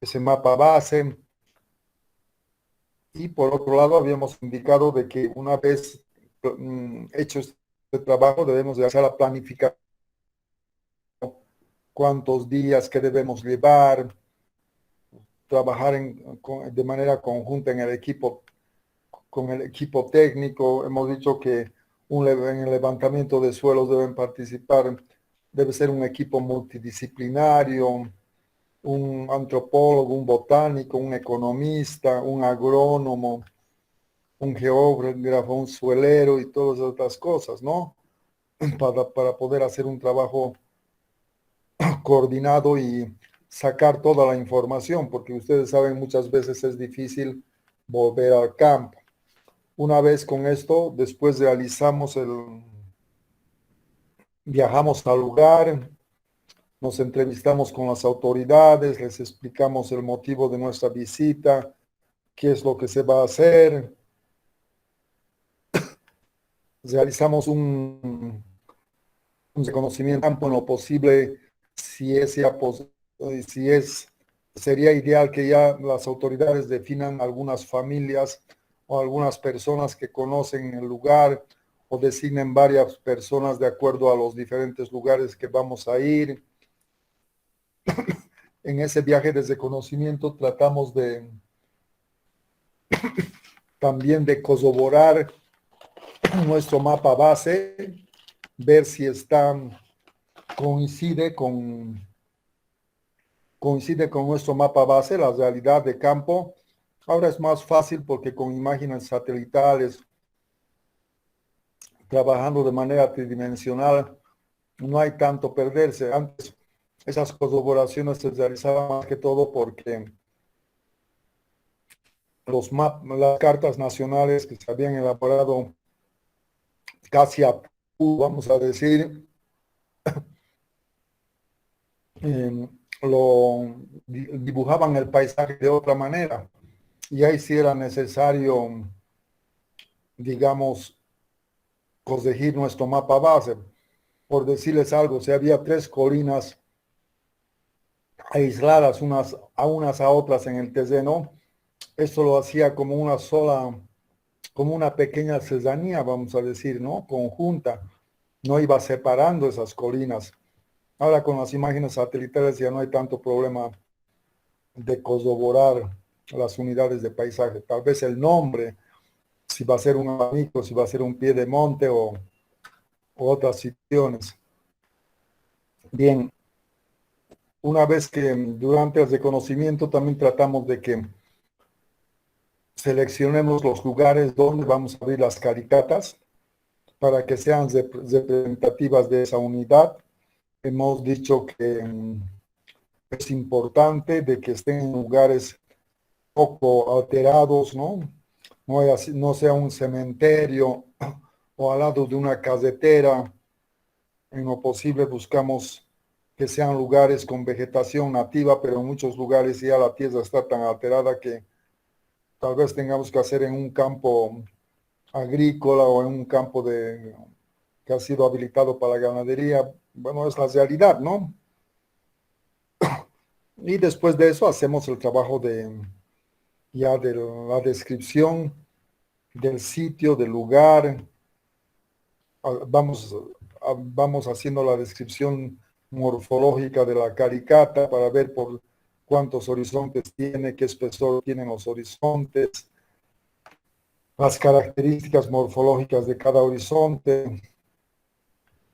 ese mapa base. Y por otro lado, habíamos indicado de que una vez hecho este trabajo, debemos de hacer la planificación, cuántos días que debemos llevar, trabajar de manera conjunta en el equipo, con el equipo técnico. Hemos dicho que en el levantamiento de suelos debe ser un equipo multidisciplinario, un antropólogo, un botánico, un economista, un agrónomo, un geógrafo, un suelero y todas otras cosas, ¿no? Para poder hacer un trabajo coordinado y sacar toda la información, porque ustedes saben, muchas veces es difícil volver al campo. Una vez con esto, después viajamos al lugar, nos entrevistamos con las autoridades, les explicamos el motivo de nuestra visita, qué es lo que se va a hacer. Realizamos un reconocimiento en lo posible, si es ya si es, sería ideal que ya las autoridades definan algunas familias o algunas personas que conocen el lugar o designen varias personas de acuerdo a los diferentes lugares que vamos a ir. En ese viaje de reconocimiento tratamos también de corroborar nuestro mapa base, ver si coincide con nuestro mapa base, la realidad de campo. Ahora es más fácil porque con imágenes satelitales, trabajando de manera tridimensional, no hay tanto perderse. Antes esas corroboraciones se realizaban más que todo porque las cartas nacionales que se habían elaborado casi vamos a decir, lo dibujaban el paisaje de otra manera. Y ahí sí era necesario, digamos, corregir nuestro mapa base. Por decirles algo, si había 3 colinas aisladas unas a otras en el terreno, eso lo hacía como como una pequeña serranía, vamos a decir, ¿no? Conjunta. No iba separando esas colinas. Ahora con las imágenes satelitales ya no hay tanto problema de corroborar las unidades de paisaje. Tal vez el nombre, si va a ser un abanico, si va a ser un pie de monte o otras situaciones. Bien, una vez que durante el reconocimiento también tratamos de que seleccionemos los lugares donde vamos a abrir las caricatas para que sean representativas de esa unidad. Hemos dicho que es importante de que estén en lugares poco alterados, ¿no? No sea un cementerio o al lado de una carretera. En lo posible buscamos que sean lugares con vegetación nativa, pero en muchos lugares ya la tierra está tan alterada que tal vez tengamos que hacer en un campo agrícola o en un campo que ha sido habilitado para la ganadería. Bueno, es la realidad, ¿no? Y después de eso hacemos el trabajo de la descripción del sitio, del lugar. Vamos haciendo la descripción morfológica de la caricata para ver por cuántos horizontes tiene, qué espesor tienen los horizontes, las características morfológicas de cada horizonte,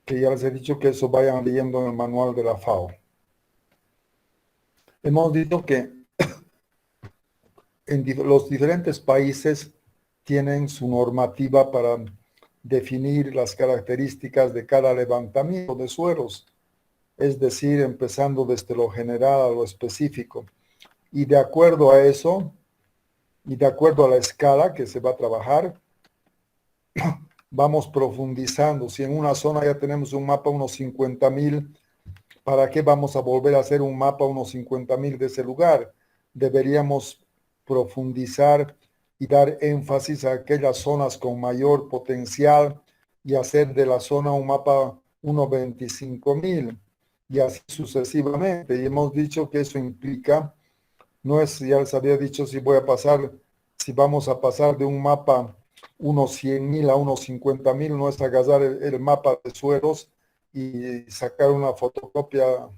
que ya les he dicho que eso vayan leyendo en el manual de la FAO. Hemos dicho que los diferentes países tienen su normativa para definir las características de cada levantamiento de suelos, es decir, empezando desde lo general a lo específico. Y de acuerdo a eso, y de acuerdo a la escala que se va a trabajar, vamos profundizando. Si en una zona ya tenemos un mapa unos 50,000, ¿para qué vamos a volver a hacer un mapa unos 50,000 de ese lugar? Deberíamos profundizar y dar énfasis a aquellas zonas con mayor potencial y hacer de la zona un mapa unos 25,000. y así sucesivamente. Y hemos dicho que eso implica, no es, ya les había dicho, si vamos a pasar de un mapa unos 100.000 a unos 50.000, no es agarrar el mapa de suelos y sacar una fotocopia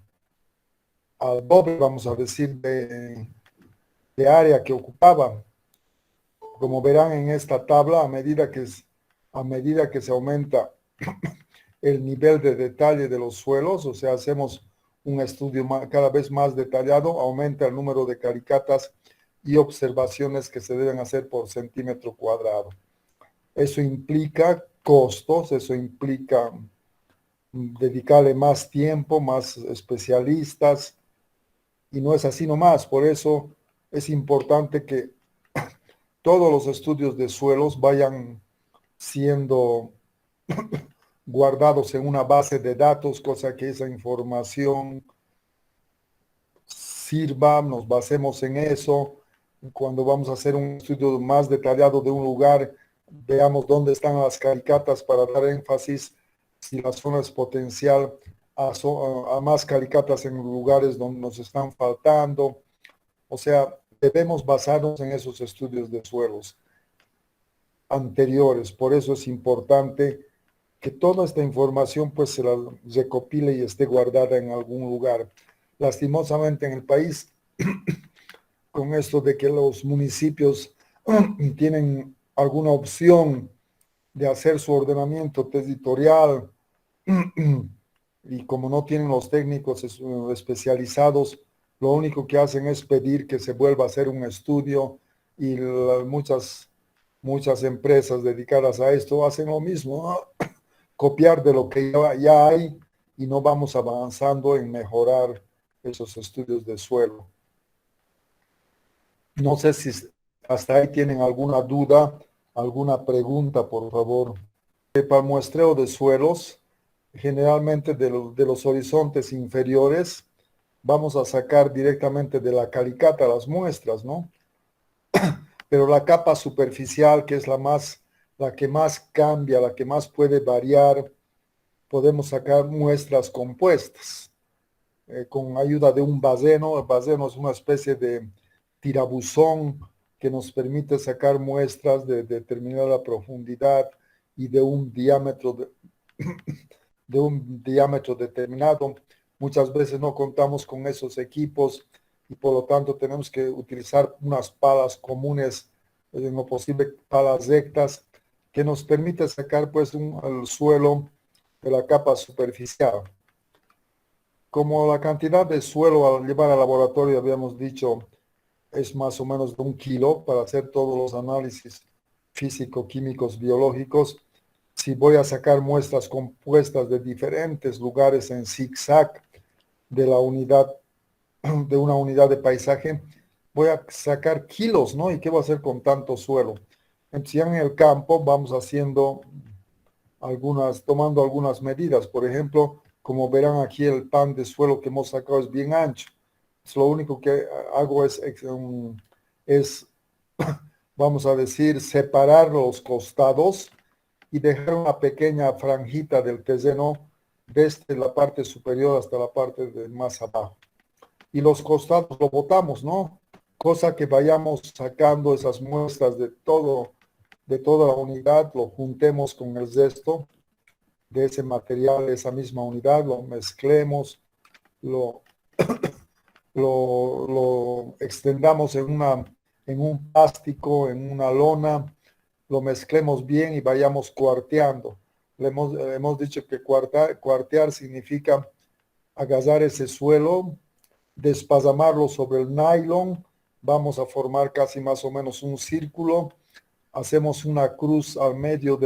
al doble, vamos a decir, de área que ocupaba. Como verán en esta tabla, a medida que se aumenta el nivel de detalle de los suelos, o sea, hacemos un estudio cada vez más detallado, aumenta el número de caricatas y observaciones que se deben hacer por centímetro cuadrado. Eso implica costos, eso implica dedicarle más tiempo, más especialistas, y no es así nomás. Por eso es importante que todos los estudios de suelos vayan siendo guardados en una base de datos, cosa que esa información sirva, nos basemos en eso. Cuando vamos a hacer un estudio más detallado de un lugar, veamos dónde están las caricatas para dar énfasis si la zona es potencial a más caricatas en lugares donde nos están faltando. O sea, debemos basarnos en esos estudios de suelos anteriores. Por eso es importante que toda esta información pues se la recopile y esté guardada en algún lugar. Lastimosamente en el país, con esto de que los municipios tienen alguna opción de hacer su ordenamiento territorial y como no tienen los técnicos especializados, lo único que hacen es pedir que se vuelva a hacer un estudio y muchas empresas dedicadas a esto hacen lo mismo, ¿no? Copiar de lo que ya hay y no vamos avanzando en mejorar esos estudios de suelo. No sé si hasta ahí tienen alguna duda, alguna pregunta, por favor. Para el muestreo de suelos, generalmente de los horizontes inferiores, vamos a sacar directamente de la calicata las muestras, ¿no? Pero la capa superficial, que es la que más cambia, la que más puede variar, podemos sacar muestras compuestas con ayuda de un baseno. El baseno es una especie de tirabuzón que nos permite sacar muestras de determinada profundidad y de un diámetro determinado. Muchas veces no contamos con esos equipos y por lo tanto tenemos que utilizar unas palas comunes, en lo posible palas rectas, que nos permite sacar pues el suelo de la capa superficial. Como la cantidad de suelo al llevar al laboratorio, habíamos dicho, es más o menos de 1 kilo para hacer todos los análisis físico, químicos, biológicos. Si voy a sacar muestras compuestas de diferentes lugares en zigzag de de una unidad de paisaje, voy a sacar kilos, ¿no? ¿Y qué voy a hacer con tanto suelo? Entonces ya en el campo vamos haciendo tomando algunas medidas. Por ejemplo, como verán aquí, el pan de suelo que hemos sacado es bien ancho. Lo único que hago es, vamos a decir, separar los costados y dejar una pequeña franjita del terreno desde la parte superior hasta la parte de más abajo. Y los costados lo botamos, ¿no? Cosa que vayamos sacando esas muestras de toda la unidad, lo juntemos con el resto de ese material, de esa misma unidad, lo mezclemos, lo extendamos en un plástico, en una lona, lo mezclemos bien y vayamos cuarteando. Hemos dicho que cuartear significa agarrar ese suelo, desparramarlo sobre el nylon, vamos a formar casi más o menos un círculo, hacemos una cruz al medio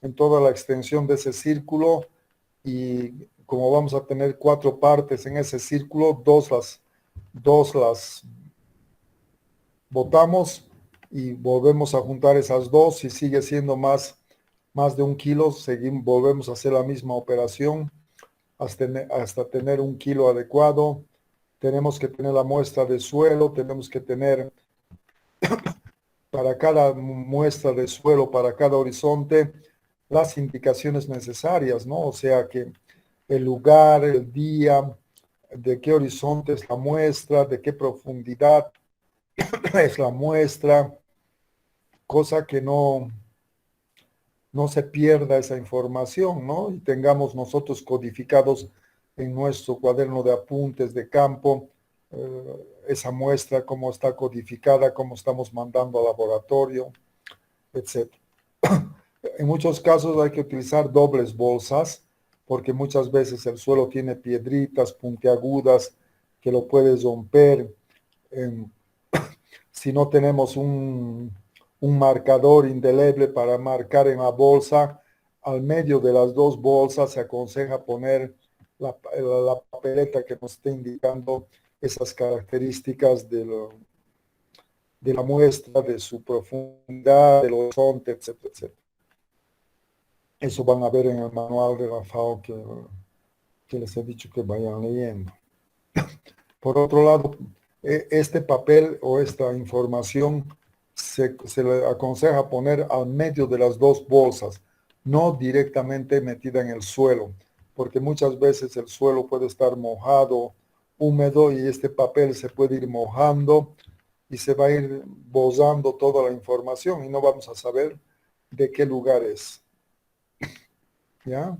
en toda la extensión de ese círculo y como vamos a tener 4 partes en ese círculo, dos las botamos y volvemos a juntar esas dos. Si sigue siendo más de 1 kilo, volvemos a hacer la misma operación hasta tener 1 kilo adecuado. Tenemos que tener la muestra de suelo, tenemos que tener para cada muestra de suelo, para cada horizonte, las indicaciones necesarias, ¿no? O sea que el lugar, el día, de qué horizonte es la muestra, de qué profundidad es la muestra, cosa que no se pierda esa información, ¿no? Y tengamos nosotros codificados en nuestro cuaderno de apuntes de campo esa muestra, cómo está codificada, cómo estamos mandando al laboratorio, etc. En muchos casos hay que utilizar dobles bolsas porque muchas veces el suelo tiene piedritas puntiagudas que lo puedes romper. Eh, si no tenemos un marcador indeleble para marcar en la bolsa, al medio de las dos bolsas se aconseja poner la papeleta que nos esté indicando esas características de la muestra, de su profundidad, del horizonte, etcétera, etcétera. Eso van a ver en el manual de la FAO que les he dicho que vayan leyendo. Por otro lado, este papel o esta información se le aconseja poner al medio de las dos bolsas, no directamente metida en el suelo, porque muchas veces el suelo puede estar mojado, húmedo, y este papel se puede ir mojando y se va a ir bozando toda la información y no vamos a saber de qué lugar es. ¿Ya?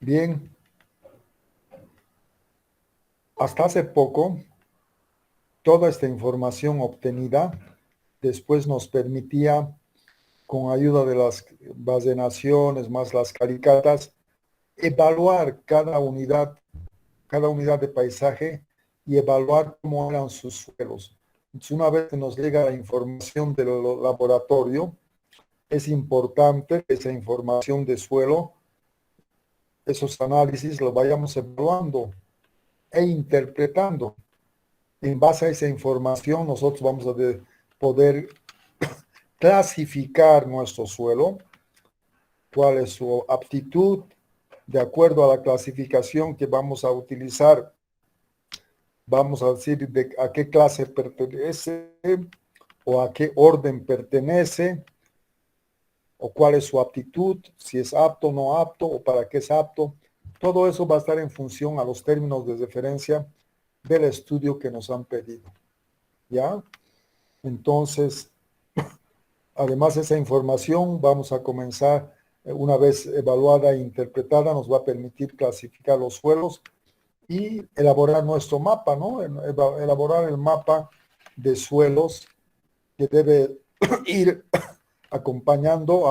Bien, hasta hace poco, toda esta información obtenida después nos permitía, con ayuda de las bases de naciones más las calicatas, evaluar cada unidad de paisaje y evaluar cómo eran sus suelos. Entonces, una vez que nos llega la información del laboratorio, es importante que esa información de suelo, esos análisis, los vayamos evaluando e interpretando. En base a esa información, nosotros vamos a poder clasificar nuestro suelo, cuál es su aptitud, de acuerdo a la clasificación que vamos a utilizar. Vamos a decir a qué clase pertenece o a qué orden pertenece o cuál es su aptitud, si es apto o no apto o para qué es apto. Todo eso va a estar en función a los términos de referencia del estudio que nos han pedido. ¿Ya? Entonces, además de esa información, vamos a comenzar, una vez evaluada e interpretada, nos va a permitir clasificar los suelos y elaborar nuestro mapa, ¿no? Elaborar el mapa de suelos que debe ir acompañando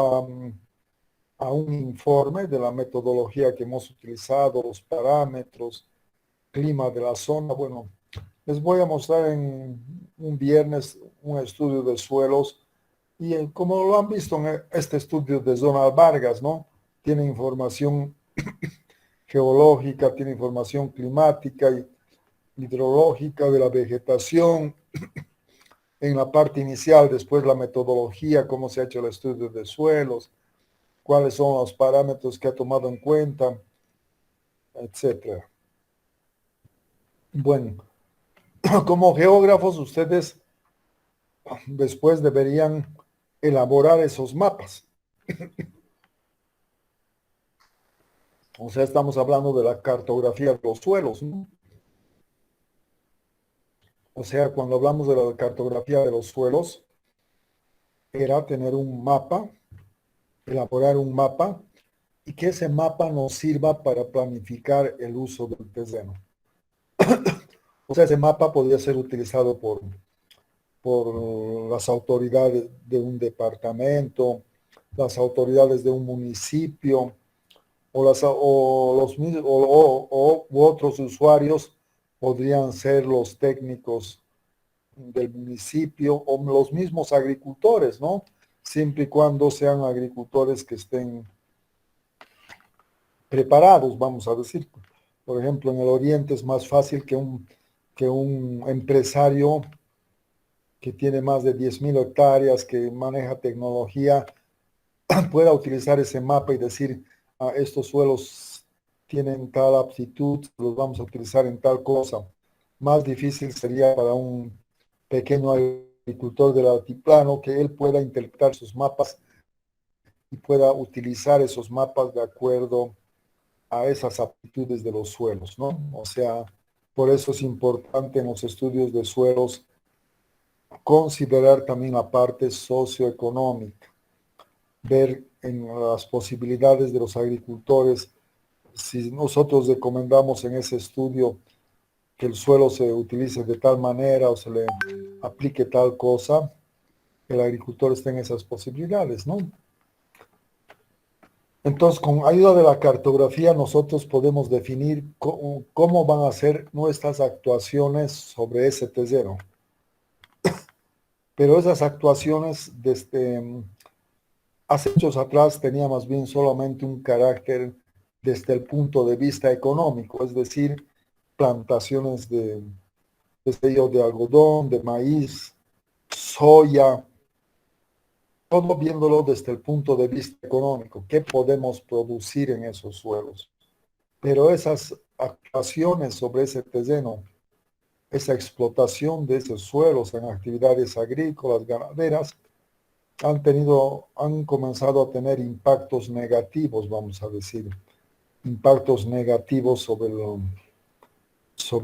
a un informe de la metodología que hemos utilizado, los parámetros, clima de la zona. Bueno, les voy a mostrar en un viernes un estudio de suelos y como lo han visto en este estudio de Donald Vargas, ¿no? Tiene información geológica, tiene información climática y hidrológica de la vegetación en la parte inicial, después la metodología, cómo se ha hecho el estudio de suelos, cuáles son los parámetros que ha tomado en cuenta, etcétera. Bueno, como geógrafos ustedes después deberían elaborar esos mapas. O sea, estamos hablando de la cartografía de los suelos, ¿no? O sea, cuando hablamos de la cartografía de los suelos, era tener un mapa, elaborar un mapa y que ese mapa nos sirva para planificar el uso del terreno. O sea, ese mapa podría ser utilizado por las autoridades de un departamento, las autoridades de un municipio u otros usuarios podrían ser los técnicos del municipio o los mismos agricultores, ¿no? Siempre y cuando sean agricultores que estén preparados, vamos a decir. Por ejemplo, en el Oriente es más fácil que un empresario que tiene más de 10.000 hectáreas, que maneja tecnología, pueda utilizar ese mapa y decir, estos suelos tienen tal aptitud, los vamos a utilizar en tal cosa. Más difícil sería para un pequeño agricultor del altiplano que él pueda interpretar sus mapas y pueda utilizar esos mapas de acuerdo a esas aptitudes de los suelos, ¿no? O sea, por eso es importante en los estudios de suelos considerar también la parte socioeconómica, ver en las posibilidades de los agricultores. Si nosotros recomendamos en ese estudio que el suelo se utilice de tal manera o se le aplique tal cosa, el agricultor está en esas posibilidades, ¿no? Entonces, con ayuda de la cartografía, nosotros podemos definir cómo van a ser nuestras actuaciones sobre ese terreno. Pero esas actuaciones, desde hace muchos atrás, tenían más bien solamente un carácter desde el punto de vista económico, es decir, plantaciones de algodón, de maíz, soya, todo viéndolo desde el punto de vista económico, qué podemos producir en esos suelos. Pero esas actuaciones sobre ese terreno, esa explotación de esos suelos en actividades agrícolas, ganaderas, han comenzado a tener impactos negativos, vamos a decir, impactos negativos sobre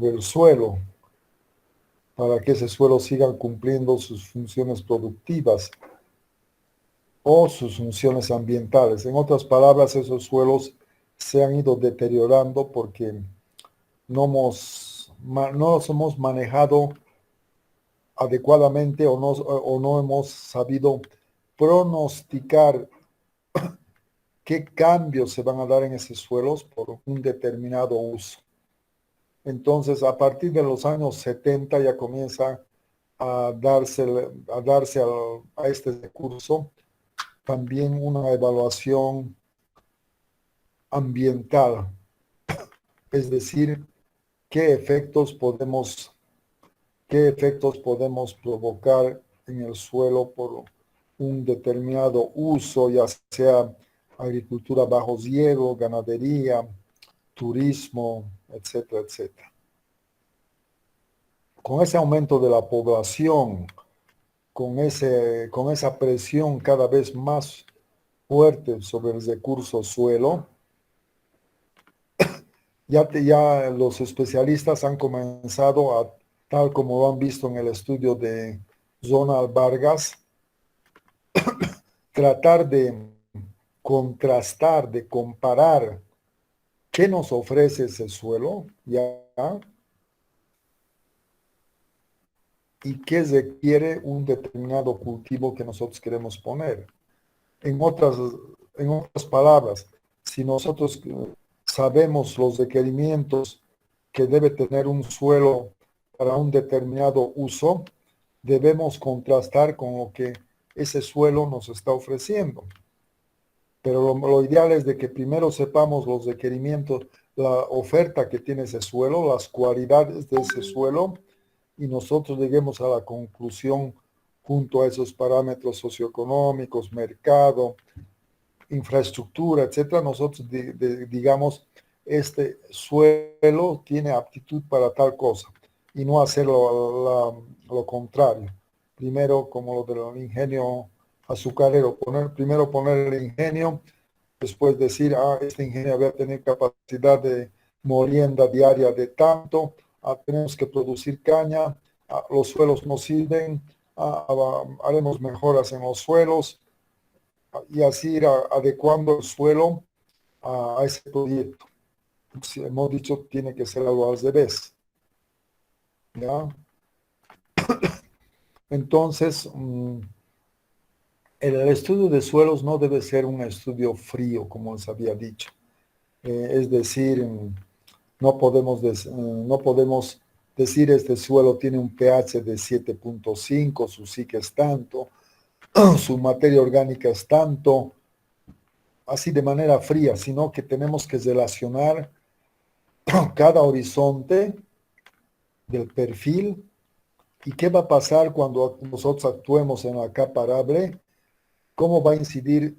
el suelo, para que ese suelo siga cumpliendo sus funciones productivas o sus funciones ambientales. En otras palabras, esos suelos se han ido deteriorando porque no los hemos manejado adecuadamente o no hemos sabido pronosticar qué cambios se van a dar en esos suelos por un determinado uso. Entonces, a partir de los años 70 ya comienza a darse a este recurso también una evaluación ambiental, es decir, qué efectos podemos provocar en el suelo por un determinado uso, ya sea agricultura bajo riego, ganadería, turismo, etcétera, etcétera. Con ese aumento de la población, con esa presión cada vez más fuerte sobre el recurso suelo, ya los especialistas han comenzado a, tal como lo han visto en el estudio de Ronald Vargas, tratar de contrastar, de comparar qué nos ofrece ese suelo, ya, y qué requiere un determinado cultivo que nosotros queremos poner. En otras palabras, si nosotros sabemos los requerimientos que debe tener un suelo para un determinado uso, debemos contrastar con lo que ese suelo nos está ofreciendo. Pero lo ideal es de que primero sepamos los requerimientos, la oferta que tiene ese suelo, las cualidades de ese suelo, y nosotros lleguemos a la conclusión junto a esos parámetros socioeconómicos, mercado, infraestructura, etcétera, nosotros digamos, este suelo tiene aptitud para tal cosa, y no hacer lo contrario. Primero, como lo del ingenio azucarero, primero poner el ingenio, después decir, este ingenio va a tener capacidad de molienda diaria de tanto, tenemos que producir caña, los suelos nos sirven, haremos mejoras en los suelos, y así ir adecuando el suelo a ese proyecto. Si hemos dicho, tiene que ser algo al revés, ¿ya? Entonces, el estudio de suelos no debe ser un estudio frío, como les había dicho. Es decir, no podemos decir este suelo tiene un pH de 7.5, su psique es tanto, su materia orgánica es tanto, así de manera fría, sino que tenemos que relacionar cada horizonte del perfil y qué va a pasar cuando nosotros actuemos en la capa arable, cómo va a incidir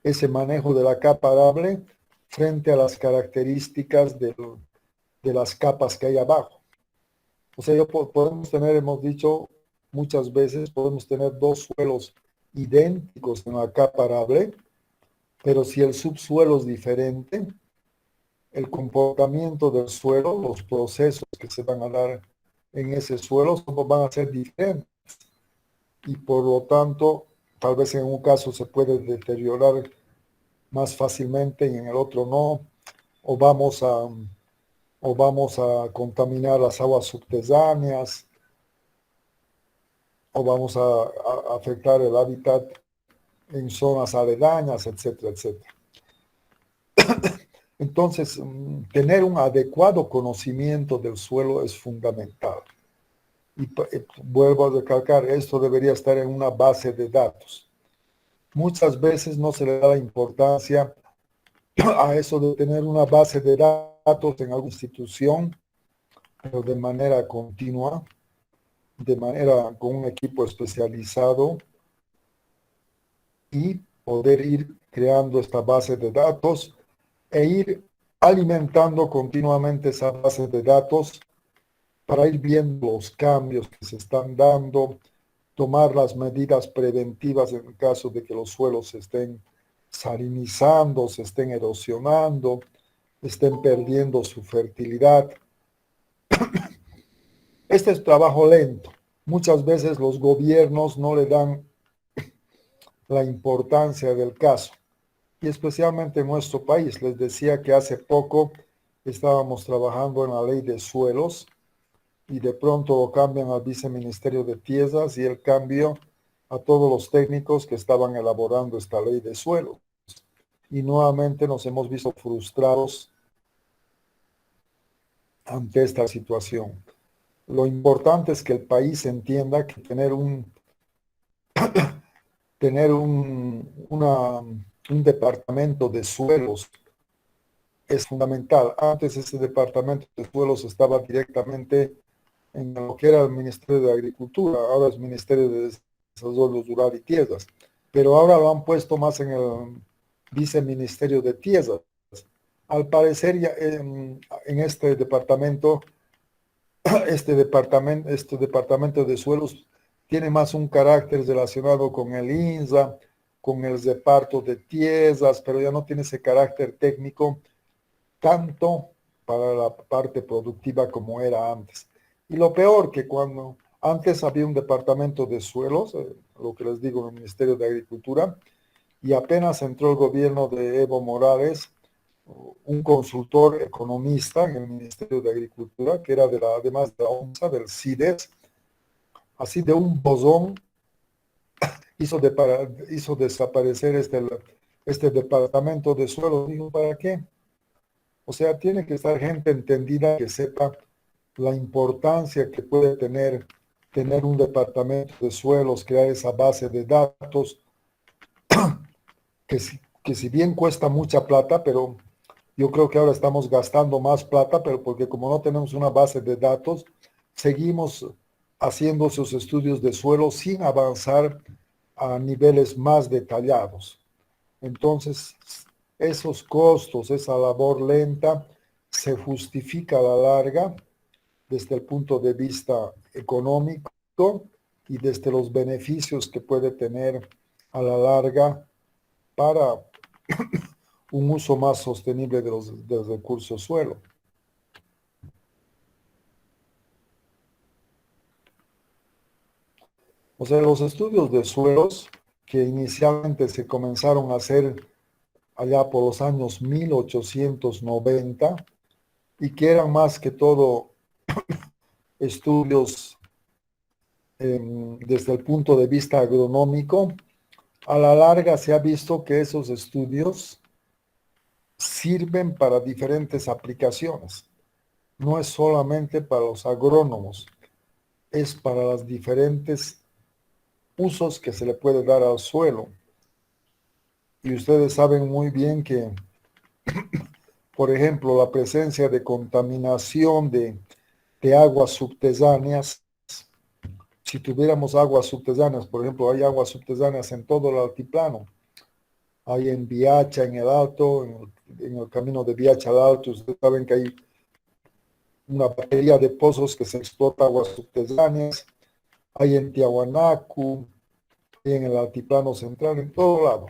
ese manejo de la capa arable frente a las características de las capas que hay abajo. O sea, podemos tener, hemos dicho muchas veces, podemos tener dos suelos idénticos en la capa arable, Pero si el subsuelo es diferente, el comportamiento del suelo, los procesos que se van a dar en ese suelo van a ser diferentes. Y por lo tanto, tal vez en un caso se puede deteriorar más fácilmente y en el otro no, o vamos a contaminar las aguas subterráneas, o vamos a afectar el hábitat en zonas aledañas, etcétera, etcétera. Entonces, tener un adecuado conocimiento del suelo es fundamental. Y vuelvo a recalcar, esto debería estar en una base de datos. Muchas veces no se le da la importancia a eso de tener una base de datos en alguna institución, pero de manera continua, de manera con un equipo especializado y poder ir creando esta base de datos e ir alimentando continuamente esa base de datos para ir viendo los cambios que se están dando, tomar las medidas preventivas en el caso de que los suelos se estén salinizando, se estén erosionando, estén perdiendo su fertilidad. Este es trabajo lento. Muchas veces los gobiernos no le dan la importancia del caso, y especialmente en nuestro país. Les decía que hace poco estábamos trabajando en la ley de suelos y de pronto cambian al viceministerio de tierras y el cambio a todos los técnicos que estaban elaborando esta ley de suelos. Y nuevamente nos hemos visto frustrados ante esta situación. Lo importante es que el país entienda que tener un departamento de suelos es fundamental. Antes ese departamento de suelos estaba directamente en lo que era el Ministerio de Agricultura, ahora es Ministerio de Desarrollo Rural y Tierras, pero ahora lo han puesto más en el Viceministerio de Tierras. Al parecer ya en este departamento departamento de suelos tiene más un carácter relacionado con el INSA, con el reparto de tierras, pero ya no tiene ese carácter técnico tanto para la parte productiva como era antes. Y lo peor que cuando antes había un departamento de suelos, lo que les digo en el Ministerio de Agricultura, y apenas entró el gobierno de Evo Morales, un consultor economista en el Ministerio de Agricultura, que era además de la ONSA, del CIDES, así de un bozón, hizo desaparecer este departamento de suelo. Digo, ¿para qué? O sea, tiene que estar gente entendida que sepa la importancia que puede tener un departamento de suelos, crear esa base de datos, que si bien cuesta mucha plata, pero yo creo que ahora estamos gastando más plata, pero porque como no tenemos una base de datos, seguimos haciendo esos estudios de suelo sin avanzar a niveles más detallados. Entonces, esos costos, esa labor lenta, se justifica a la larga desde el punto de vista económico y desde los beneficios que puede tener a la larga para un uso más sostenible del recurso suelo. O sea, los estudios de suelos que inicialmente se comenzaron a hacer allá por los años 1890 y que eran más que todo estudios desde el punto de vista agronómico, a la larga se ha visto que esos estudios sirven para diferentes aplicaciones. No es solamente para los agrónomos, es para los diferentes usos que se le puede dar al suelo. Y ustedes saben muy bien que, por ejemplo, la presencia de contaminación de aguas subterráneas, si tuviéramos aguas subterráneas, por ejemplo, hay aguas subterráneas en todo el altiplano, hay en Viacha, en el Alto, en el camino de Viacha al Alto, ustedes saben que hay una batería de pozos que se explota aguas subterráneas, hay en Tiahuanacu, hay en el altiplano central, en todo lado.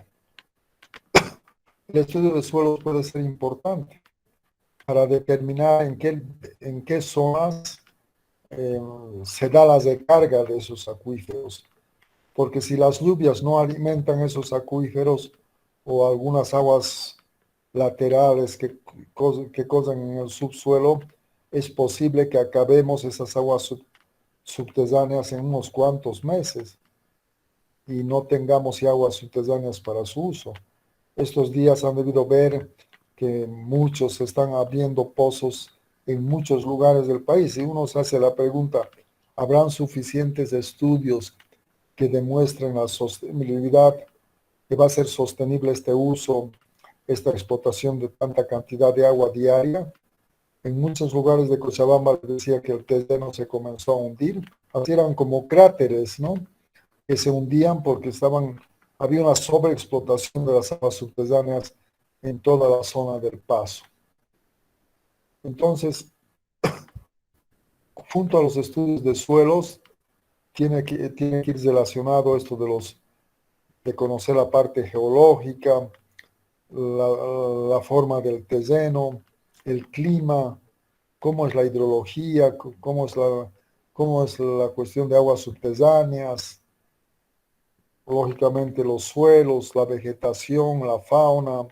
el estudio de suelos puede ser importante para determinar en qué zonas se da la recarga de esos acuíferos. Porque si las lluvias no alimentan esos acuíferos o algunas aguas laterales que corren en el subsuelo, es posible que acabemos esas aguas subterráneas en unos cuantos meses y no tengamos ya aguas subterráneas para su uso. Estos días han debido ver que muchos están abriendo pozos en muchos lugares del país y uno se hace la pregunta, ¿habrán suficientes estudios que demuestren la sostenibilidad, que va a ser sostenible este uso, esta explotación de tanta cantidad de agua diaria? En muchos lugares de Cochabamba decía que el terreno se comenzó a hundir, así eran como cráteres, ¿no? Que se hundían porque había una sobreexplotación de las aguas subterráneas en toda la zona del Paso. Entonces, junto a los estudios de suelos, tiene que ir relacionado esto de conocer la parte geológica, la forma del terreno, el clima, cómo es la hidrología, cómo es la cuestión de aguas subterráneas, lógicamente los suelos, la vegetación, la fauna.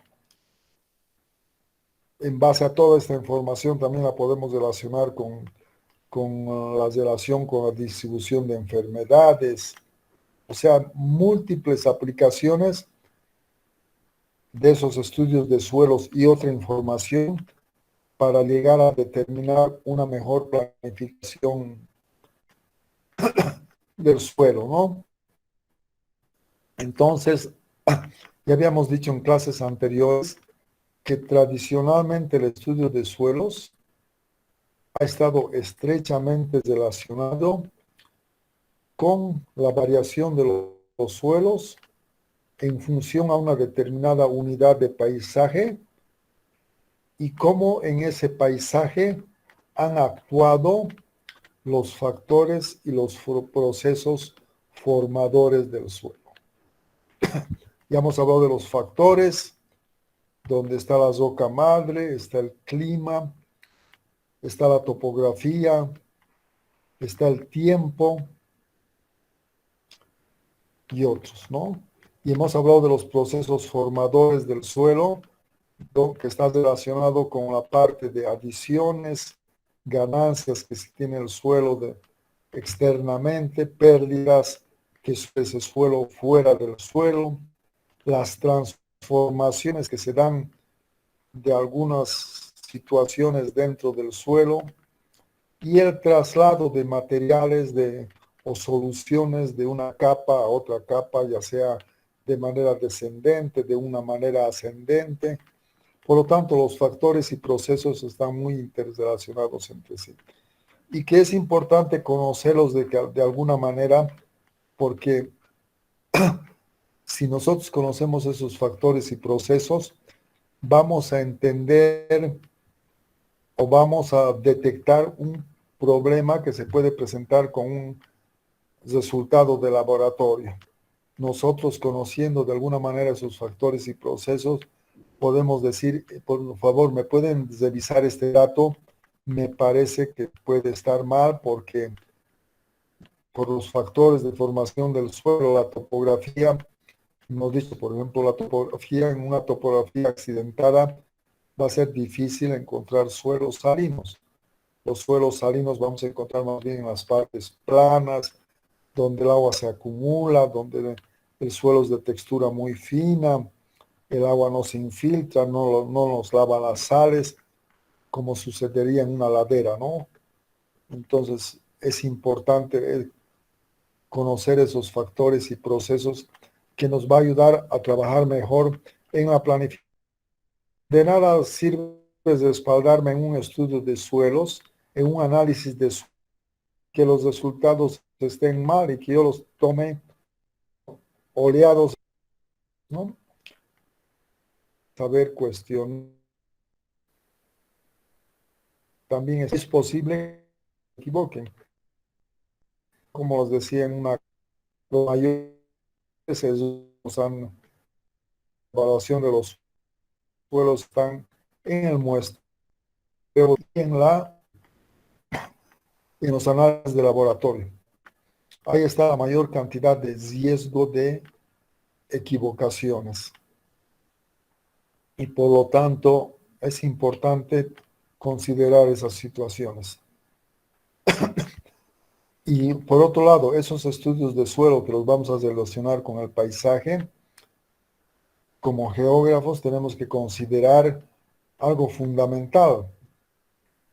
En base a toda esta información también la podemos relacionar con la relación con la distribución de enfermedades, o sea, múltiples aplicaciones de esos estudios de suelos y otra información para llegar a determinar una mejor planificación del suelo, ¿no? Entonces, ya habíamos dicho en clases anteriores que tradicionalmente el estudio de suelos ha estado estrechamente relacionado con la variación de los suelos en función a una determinada unidad de paisaje y cómo en ese paisaje han actuado los factores y los procesos formadores del suelo. Ya hemos hablado de los factores, donde está la roca madre, está el clima, está la topografía, está el tiempo y otros, ¿no? Y hemos hablado de los procesos formadores del suelo, que está relacionado con la parte de adiciones, ganancias que se tiene el suelo externamente, pérdidas que es ese suelo fuera del suelo, las transformaciones que se dan de algunas situaciones dentro del suelo y el traslado de materiales o soluciones de una capa a otra capa, ya sea de manera descendente, de una manera ascendente. Por lo tanto, los factores y procesos están muy interrelacionados entre sí. Y que es importante conocerlos de alguna manera, porque si nosotros conocemos esos factores y procesos, vamos a entender o vamos a detectar un problema que se puede presentar con un resultado de laboratorio. Nosotros conociendo de alguna manera esos factores y procesos, podemos decir, por favor, ¿me pueden revisar este dato? Me parece que puede estar mal porque por los factores de formación del suelo, la topografía, hemos dicho, por ejemplo, la topografía, en una topografía accidentada va a ser difícil encontrar suelos salinos. Los suelos salinos vamos a encontrar más bien en las partes planas, donde el agua se acumula, donde el suelo es de textura muy fina, el agua no se infiltra, no nos lava las sales, como sucedería en una ladera, ¿no? Entonces es importante conocer esos factores y procesos que nos va a ayudar a trabajar mejor en la planificación. De nada sirve respaldarme en un estudio de suelos, en un análisis de suelos, que los resultados estén mal y que yo los tome oleados, ¿no? Saber cuestionar. También es posible que se equivoquen. Como os decía, en una mayor evaluación de los suelos están en el muestreo y en los análisis de laboratorio. Ahí está la mayor cantidad de riesgo de equivocaciones. Y por lo tanto es importante considerar esas situaciones. Y por otro lado, esos estudios de suelo que los vamos a relacionar con el paisaje, como geógrafos tenemos que considerar algo fundamental,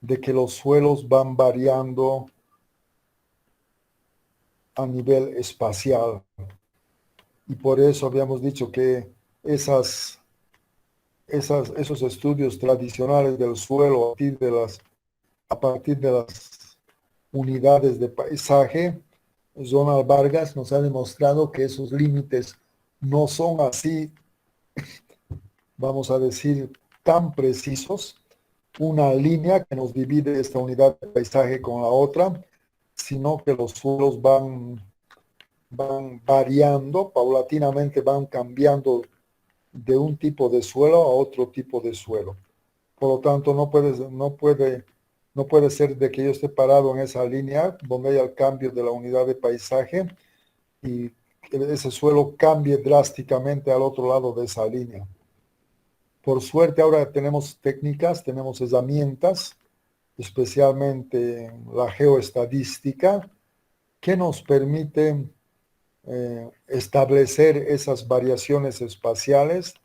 de que los suelos van variando a nivel espacial. Y por eso habíamos dicho que esos estudios tradicionales del suelo a partir de las unidades de paisaje, Ronald Vargas nos ha demostrado que esos límites no son así, vamos a decir, tan precisos, una línea que nos divide esta unidad de paisaje con la otra, sino que los suelos van variando, paulatinamente van cambiando de un tipo de suelo a otro tipo de suelo. Por lo tanto, no puede ser de que yo esté parado en esa línea donde haya el cambio de la unidad de paisaje y ese suelo cambie drásticamente al otro lado de esa línea. Por suerte ahora tenemos técnicas, tenemos herramientas, especialmente la geoestadística, que nos permite establecer esas variaciones espaciales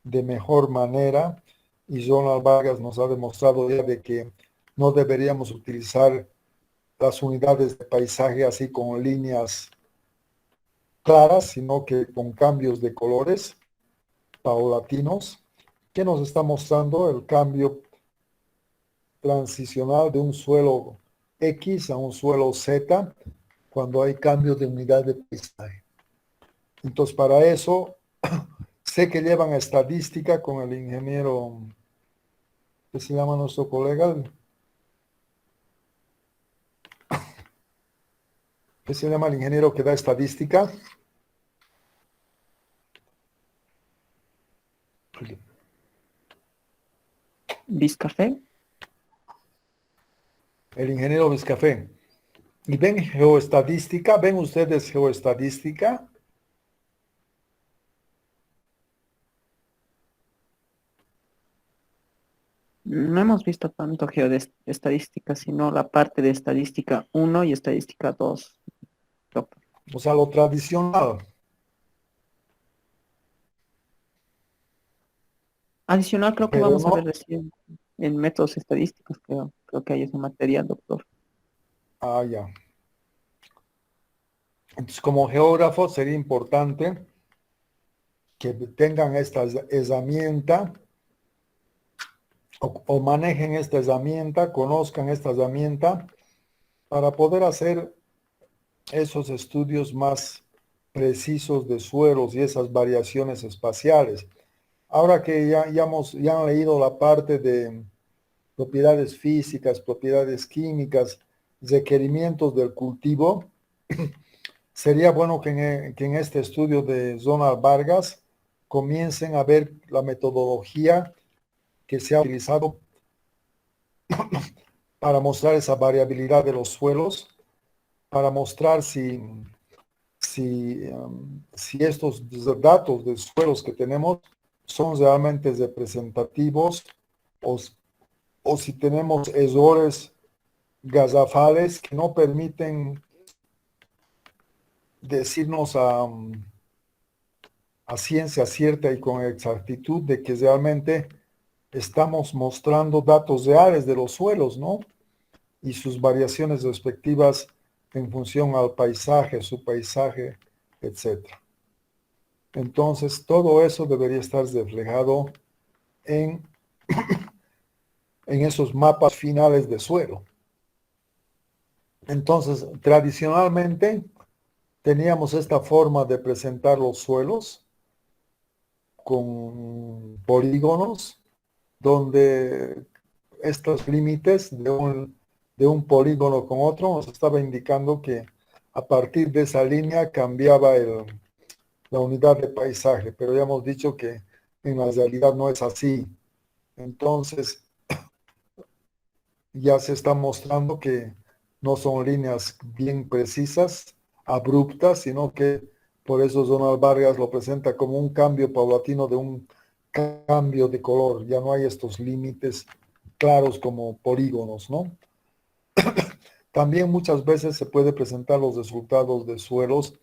de mejor manera, y Ronald Vargas nos ha demostrado ya de que no deberíamos utilizar las unidades de paisaje así con líneas claras, sino que con cambios de colores paulatinos, que nos está mostrando el cambio transicional de un suelo X a un suelo Z cuando hay cambio de unidad de paisaje. Entonces, para eso, sé que llevan estadística con el ingeniero, ¿qué se llama nuestro colega? ¿Qué se llama el ingeniero que da estadística? Vizcafé. El ingeniero Vizcafé. ¿Y ven geoestadística? ¿Ven ustedes geoestadística? No hemos visto tanto geoestadística, sino la parte de estadística 1 y estadística 2, doctor. O sea, lo tradicional. Adicional, creo que Pero vamos a no, ver recién en métodos estadísticos, creo que hay ese material, doctor. ya. Entonces, como geógrafo sería importante que tengan esta herramienta o manejen esta herramienta, conozcan esta herramienta para poder hacer esos estudios más precisos de suelos y esas variaciones espaciales. Ahora que ya han leído la parte de propiedades físicas, propiedades químicas, requerimientos del cultivo, sería bueno que en este estudio de Ronald Vargas comiencen a ver la metodología que se ha utilizado para mostrar esa variabilidad de los suelos, para mostrar si estos datos de suelos que tenemos son realmente representativos o si tenemos errores garrafales que no permiten decirnos a ciencia cierta y con exactitud de que realmente estamos mostrando datos reales de los suelos, ¿no? Y sus variaciones respectivas en función al paisaje, su paisaje, etc. Entonces, todo eso debería estar reflejado en, en esos mapas finales de suelo. Entonces, tradicionalmente teníamos esta forma de presentar los suelos con polígonos, donde estos límites de un polígono con otro nos estaba indicando que a partir de esa línea cambiaba la unidad de paisaje, pero ya hemos dicho que en la realidad no es así. Entonces, ya se está mostrando que no son líneas bien precisas, abruptas, sino que por eso Donald Vargas lo presenta como un cambio paulatino de un cambio de color. Ya no hay estos límites claros como polígonos, ¿no? También muchas veces se puede presentar los resultados de suelos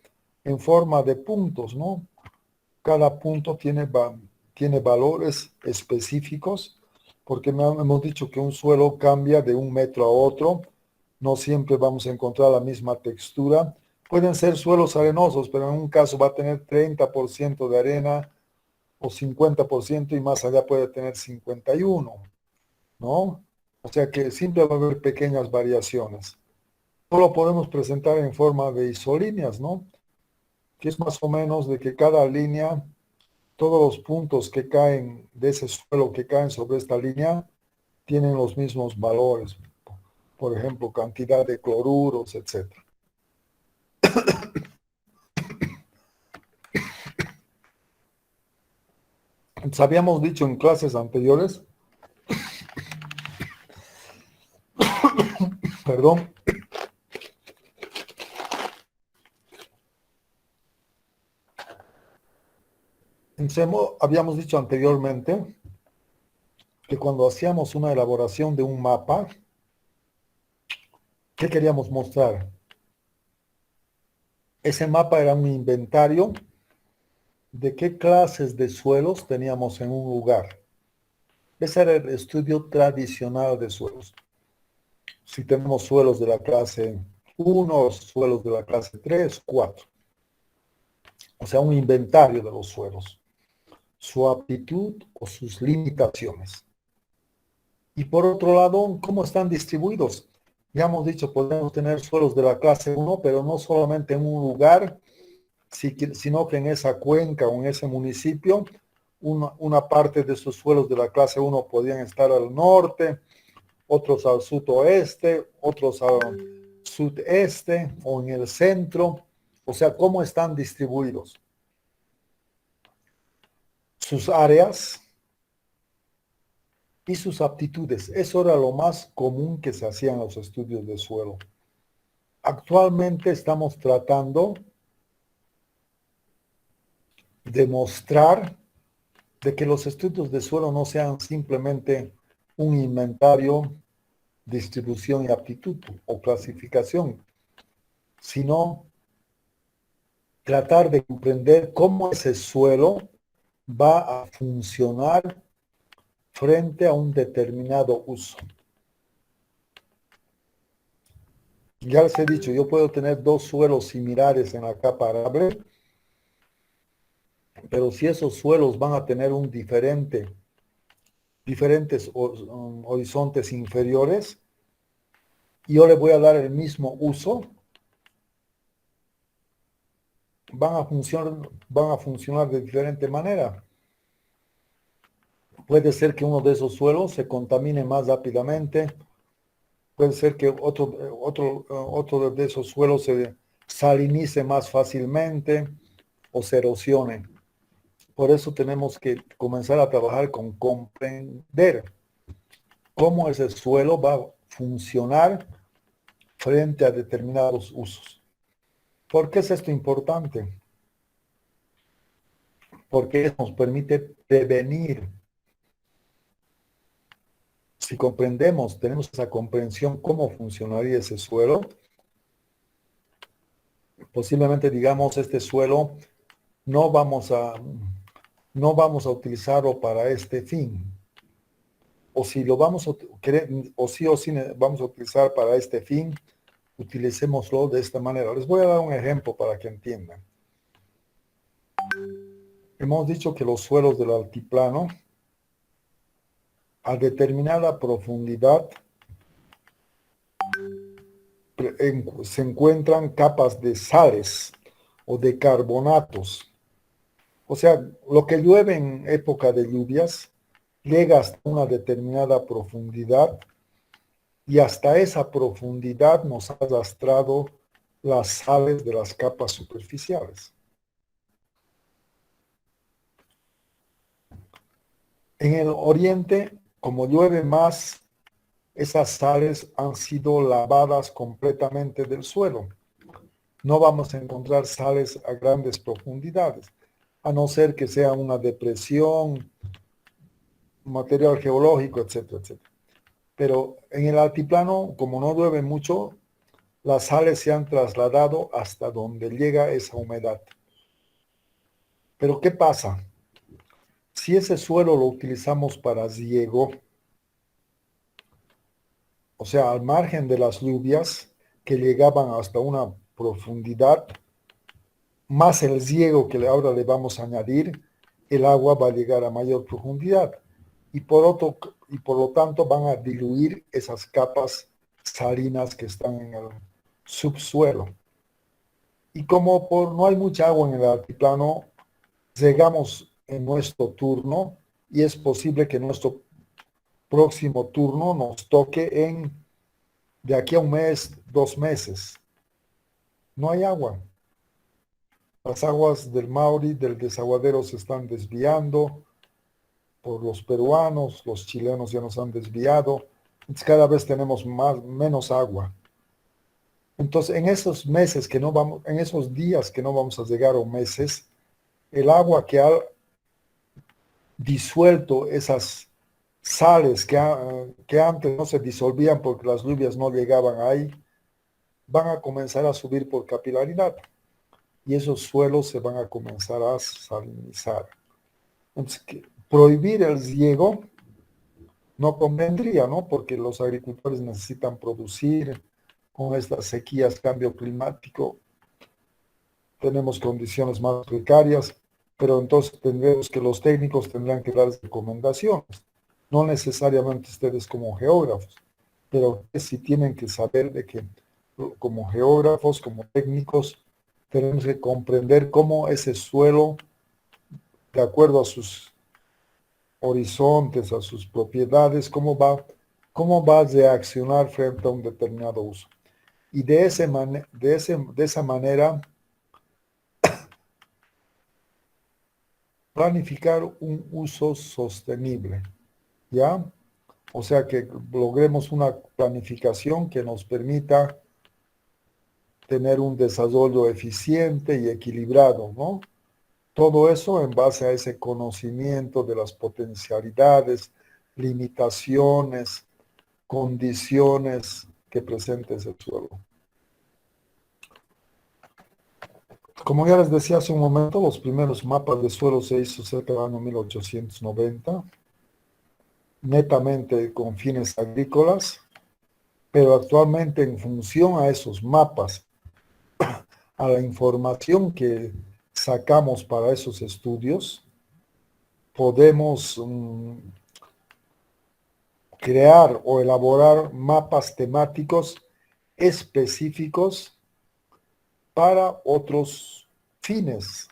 en forma de puntos, ¿no? Cada punto tiene valores específicos, porque hemos dicho que un suelo cambia de un metro a otro, no siempre vamos a encontrar la misma textura. Pueden ser suelos arenosos, pero en un caso va a tener 30% de arena o 50% y más allá puede tener 51%, ¿no? O sea que siempre va a haber pequeñas variaciones. No lo podemos presentar en forma de isolíneas, ¿no? Que es más o menos de que cada línea, todos los puntos que caen de ese suelo que caen sobre esta línea, tienen los mismos valores. Por ejemplo, cantidad de cloruros, etc. Entonces, habíamos dicho en clases anteriores, perdón, habíamos dicho anteriormente que cuando hacíamos una elaboración de un mapa, ¿qué queríamos mostrar? Ese mapa era un inventario de qué clases de suelos teníamos en un lugar. Ese era el estudio tradicional de suelos. Si tenemos suelos de la clase 1, suelos de la clase 3, 4. O sea, un inventario de los suelos, su aptitud o sus limitaciones. Y por otro lado, ¿cómo están distribuidos? Ya hemos dicho, podemos tener suelos de la clase 1, pero no solamente en un lugar, sino que en esa cuenca o en ese municipio, una parte de esos suelos de la clase 1 podrían estar al norte, otros al sudoeste, otros al sudeste o en el centro. O sea, ¿cómo están distribuidos? Sus áreas y sus aptitudes. Eso era lo más común que se hacía en los estudios de suelo. Actualmente estamos tratando de mostrar de que los estudios de suelo no sean simplemente un inventario, distribución y aptitud o clasificación, sino tratar de comprender cómo ese suelo va a funcionar frente a un determinado uso. Ya les he dicho, yo puedo tener dos suelos similares en la capa arable, pero si esos suelos van a tener diferentes horizontes inferiores, y yo le voy a dar el mismo uso, van a funcionar de diferente manera. Puede ser que uno de esos suelos se contamine más rápidamente, puede ser que otro de esos suelos se salinice más fácilmente o se erosione. Por eso tenemos que comenzar a trabajar con comprender cómo ese suelo va a funcionar frente a determinados usos. ¿Por qué es esto importante? Porque eso nos permite prevenir. Si comprendemos, tenemos esa comprensión cómo funcionaría ese suelo, posiblemente digamos este suelo no vamos a, no vamos a utilizarlo para este fin. O si lo vamos a querer, o sí vamos a utilizar para este fin, utilicémoslo de esta manera. Les voy a dar un ejemplo para que entiendan. Hemos dicho que los suelos del altiplano, a determinada profundidad, se encuentran capas de sales o de carbonatos. O sea, lo que llueve en época de lluvias llega hasta una determinada profundidad y hasta esa profundidad nos ha arrastrado las sales de las capas superficiales. En el oriente, como llueve más, esas sales han sido lavadas completamente del suelo. No vamos a encontrar sales a grandes profundidades, a no ser que sea una depresión, material geológico, etcétera, etcétera. Pero en el altiplano, como no llueve mucho, las sales se han trasladado hasta donde llega esa humedad. Pero ¿qué pasa? Si ese suelo lo utilizamos para riego, o sea, al margen de las lluvias que llegaban hasta una profundidad, más el riego que ahora le vamos a añadir, el agua va a llegar a mayor profundidad y por lo tanto van a diluir esas capas salinas que están en el subsuelo. Y como no hay mucha agua en el altiplano, llegamos en nuestro turno y es posible que nuestro próximo turno nos toque de aquí a un mes, 2 meses. No hay agua. Las aguas del Mauri, del desaguadero, se están desviando por los peruanos, los chilenos ya nos han desviado. Entonces cada vez tenemos menos agua. Entonces en esos meses que no vamos, en esos días que no vamos a llegar o meses, el agua que ha disuelto esas sales que antes no se disolvían porque las lluvias no llegaban ahí, van a comenzar a subir por capilaridad y esos suelos se van a comenzar a salinizar. Entonces, prohibir el riego no convendría, ¿no? Porque los agricultores necesitan producir con estas sequías, cambio climático, tenemos condiciones más precarias, pero entonces tendremos que los técnicos tendrán que dar recomendaciones, no necesariamente ustedes como geógrafos, pero sí tienen que saber de que como geógrafos, como técnicos, tenemos que comprender cómo ese suelo, de acuerdo a sus horizontes, a sus propiedades, cómo va a reaccionar frente a un determinado uso. Y de esa manera planificar un uso sostenible, ¿ya? O sea, que logremos una planificación que nos permita tener un desarrollo eficiente y equilibrado, ¿no? Todo eso en base a ese conocimiento de las potencialidades, limitaciones, condiciones que presenta ese suelo. Como ya les decía hace un momento, los primeros mapas de suelo se hizo cerca del año 1890, netamente con fines agrícolas, pero actualmente en función a esos mapas, a la información que sacamos para esos estudios, podemos crear o elaborar mapas temáticos específicos para otros fines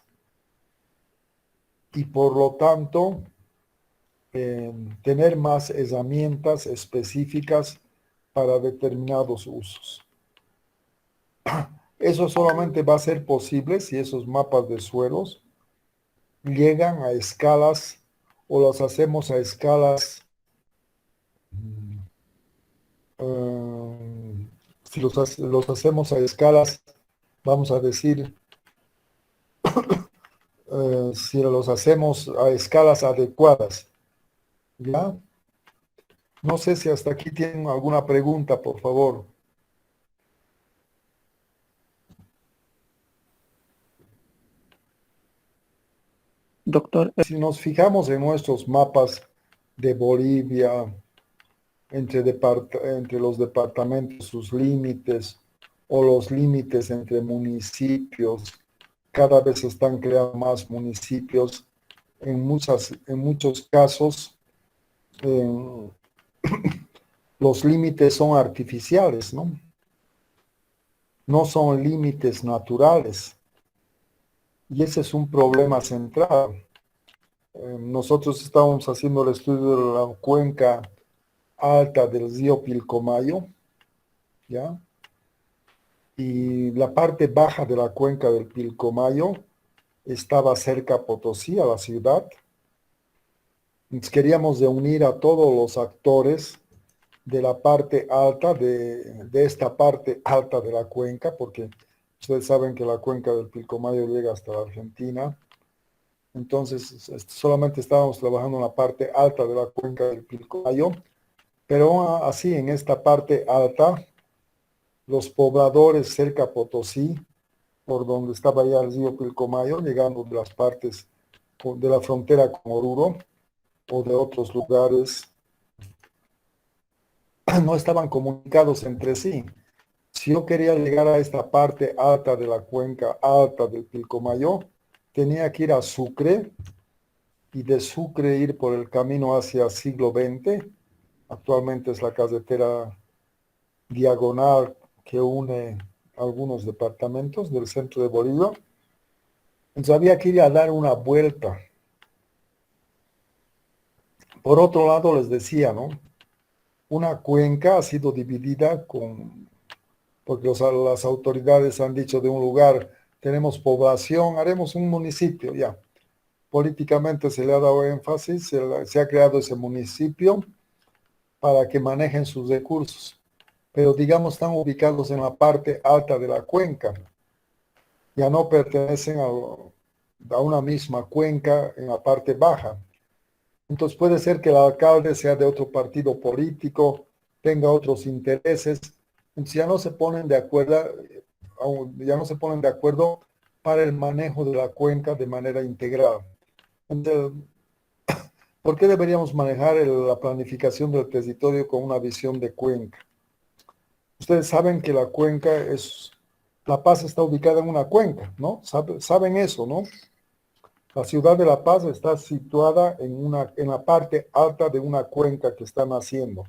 y por lo tanto tener más herramientas específicas para determinados usos. Eso solamente va a ser posible si esos mapas de suelos llegan a escalas o los hacemos a escalas, si los hacemos a escalas, vamos a decir, si los hacemos a escalas adecuadas, ¿ya? No sé si hasta aquí tienen alguna pregunta, por favor. Doctor, Si nos fijamos en nuestros mapas de Bolivia, entre los departamentos, sus límites, o los límites entre municipios, cada vez se están creando más municipios. En muchos casos, los límites son artificiales, ¿no? No son límites naturales. Y ese es un problema central. Nosotros estábamos haciendo el estudio de la cuenca alta del río Pilcomayo, ¿ya? Y la parte baja de la cuenca del Pilcomayo estaba cerca a Potosí, a la ciudad, Entonces, queríamos reunir a todos los actores de la parte alta, de esta parte alta de la cuenca, porque ustedes saben que la cuenca del Pilcomayo llega hasta la Argentina. Entonces, solamente estábamos trabajando en la parte alta de la cuenca del Pilcomayo, pero así en esta parte alta, los pobladores cerca a Potosí, por donde estaba ya el río Pilcomayo, llegando de las partes de la frontera con Oruro o de otros lugares, no estaban comunicados entre sí. Si yo quería llegar a esta parte alta de la cuenca alta del Pilcomayo, tenía que ir a Sucre y de Sucre ir por el camino hacia siglo XX. Actualmente es la carretera diagonal que une algunos departamentos del centro de Bolivia. Entonces había que ir a dar una vuelta. Por otro lado, les decía, ¿no? Una cuenca ha sido dividida porque las autoridades han dicho de un lugar, tenemos población, haremos un municipio, ya. Políticamente se le ha dado énfasis, se ha creado ese municipio para que manejen sus recursos, pero digamos están ubicados en la parte alta de la cuenca, ya no pertenecen a una misma cuenca en la parte baja. Entonces puede ser que el alcalde sea de otro partido político, tenga otros intereses, entonces ya no se ponen de acuerdo para el manejo de la cuenca de manera integral. Entonces, ¿por qué deberíamos manejar la planificación del territorio con una visión de cuenca? Ustedes saben que La Paz está ubicada en una cuenca, ¿no? Saben eso, ¿no? La ciudad de La Paz está situada en la parte alta de una cuenca que está naciendo.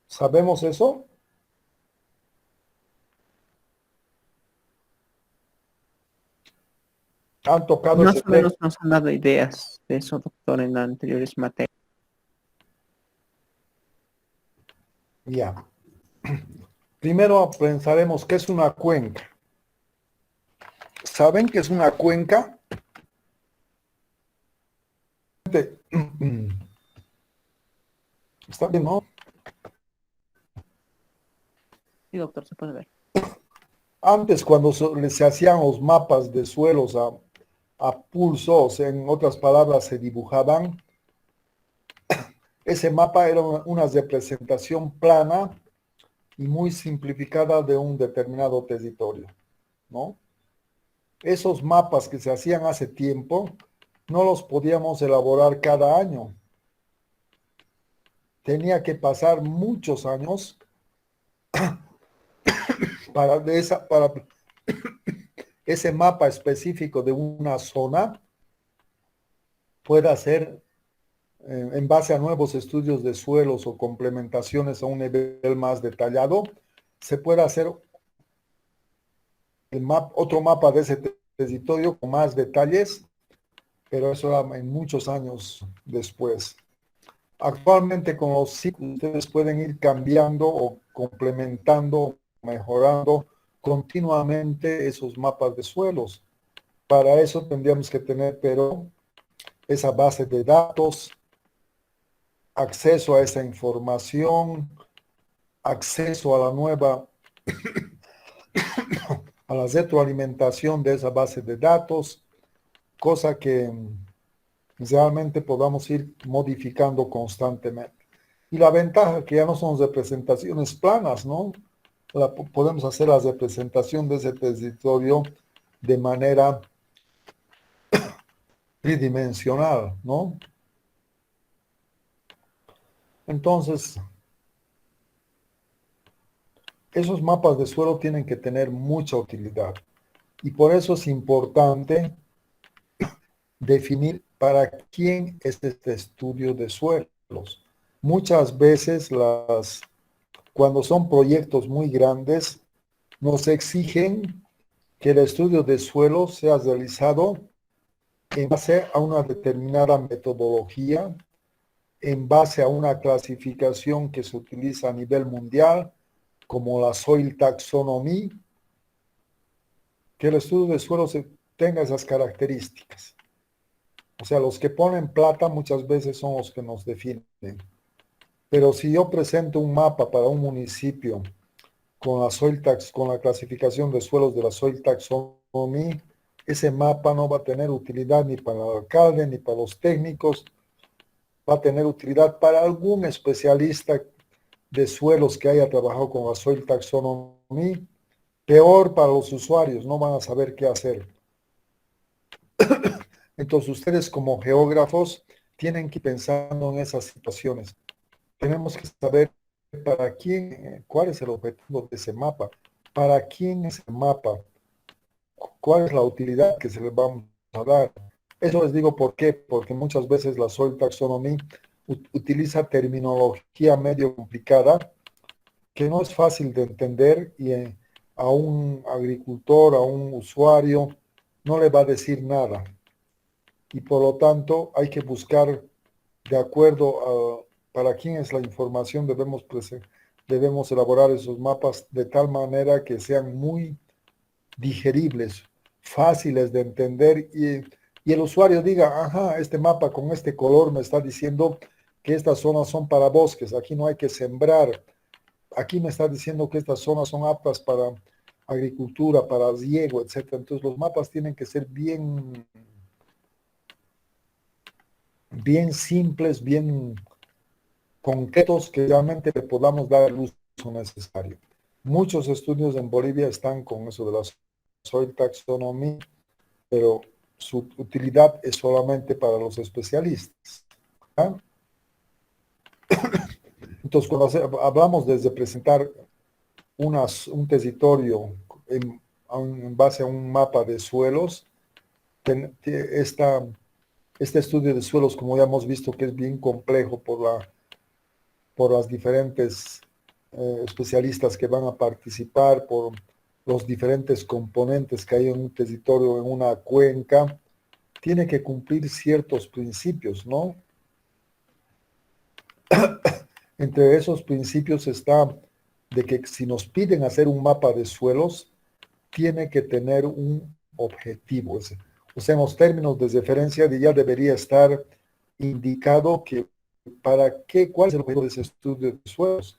¿Sabemos eso? ¿Han tocado ese Más o tema? menos nos han dado ideas de eso, doctor, en anteriores materias. Ya. Primero pensaremos qué es una cuenca. ¿Saben qué es una cuenca? Está bien, ¿no? Sí, doctor, se puede ver. Antes, cuando se hacían los mapas de suelos a pulso, o sea, en otras palabras, se dibujaban, ese mapa era una representación plana y muy simplificada de un determinado territorio, ¿no? Esos mapas que se hacían hace tiempo, no los podíamos elaborar cada año. Tenía que pasar muchos años para ese mapa específico de una zona pueda ser en base a nuevos estudios de suelos o complementaciones a un nivel más detallado, se puede hacer otro mapa de ese territorio con más detalles, pero eso era en muchos años después. Actualmente con los ciclos ustedes pueden ir cambiando o complementando, mejorando continuamente esos mapas de suelos. Para eso tendríamos que tener, pero esa base de datos, acceso a esa información, acceso a a la retroalimentación de esa base de datos, cosa que realmente podamos ir modificando constantemente. Y la ventaja que ya no son representaciones planas, ¿no? Podemos hacer la representación de ese territorio de manera tridimensional, ¿no? Entonces, esos mapas de suelo tienen que tener mucha utilidad y por eso es importante definir para quién es este estudio de suelos. Muchas veces cuando son proyectos muy grandes, nos exigen que el estudio de suelos sea realizado en base a una determinada metodología, en base a una clasificación que se utiliza a nivel mundial, como la Soil Taxonomy, que el estudio de suelos tenga esas características. O sea, los que ponen plata muchas veces son los que nos definen. Pero si yo presento un mapa para un municipio con la soil tax, con la clasificación de suelos de la soil taxonomy, ese mapa no va a tener utilidad ni para el alcalde ni para los técnicos, va a tener utilidad para algún especialista de suelos que haya trabajado con la soil taxonomy, peor para los usuarios, no van a saber qué hacer. Entonces ustedes como geógrafos tienen que ir pensando en esas situaciones. Tenemos que saber para quién, cuál es el objetivo de ese mapa, para quién es el mapa, cuál es la utilidad que se le vamos a dar. Eso les digo por qué, porque muchas veces la soil taxonomy utiliza terminología medio complicada que no es fácil de entender y a un agricultor, a un usuario, no le va a decir nada. Y por lo tanto hay que buscar de acuerdo a para quién es la información, debemos elaborar esos mapas de tal manera que sean muy digeribles, fáciles de entender y el usuario diga, ajá, este mapa con este color me está diciendo que estas zonas son para bosques, aquí no hay que sembrar, aquí me está diciendo que estas zonas son aptas para agricultura, para riego, etcétera. Entonces los mapas tienen que ser bien simples, bien concretos, que realmente le podamos dar el uso necesario. Muchos estudios en Bolivia están con eso de la soil taxonomy, pero su utilidad es solamente para los especialistas. ¿Ah? Entonces, cuando hablamos desde presentar un territorio en base a un mapa de suelos, este estudio de suelos, como ya hemos visto, que es bien complejo por las diferentes especialistas que van a participar, por los diferentes componentes que hay en un territorio, en una cuenca, tiene que cumplir ciertos principios, ¿no? Entre esos principios está de que si nos piden hacer un mapa de suelos, tiene que tener un objetivo. O sea, en los términos de referencia ya debería estar indicado que para qué, cuál es el objetivo de ese estudio de suelos.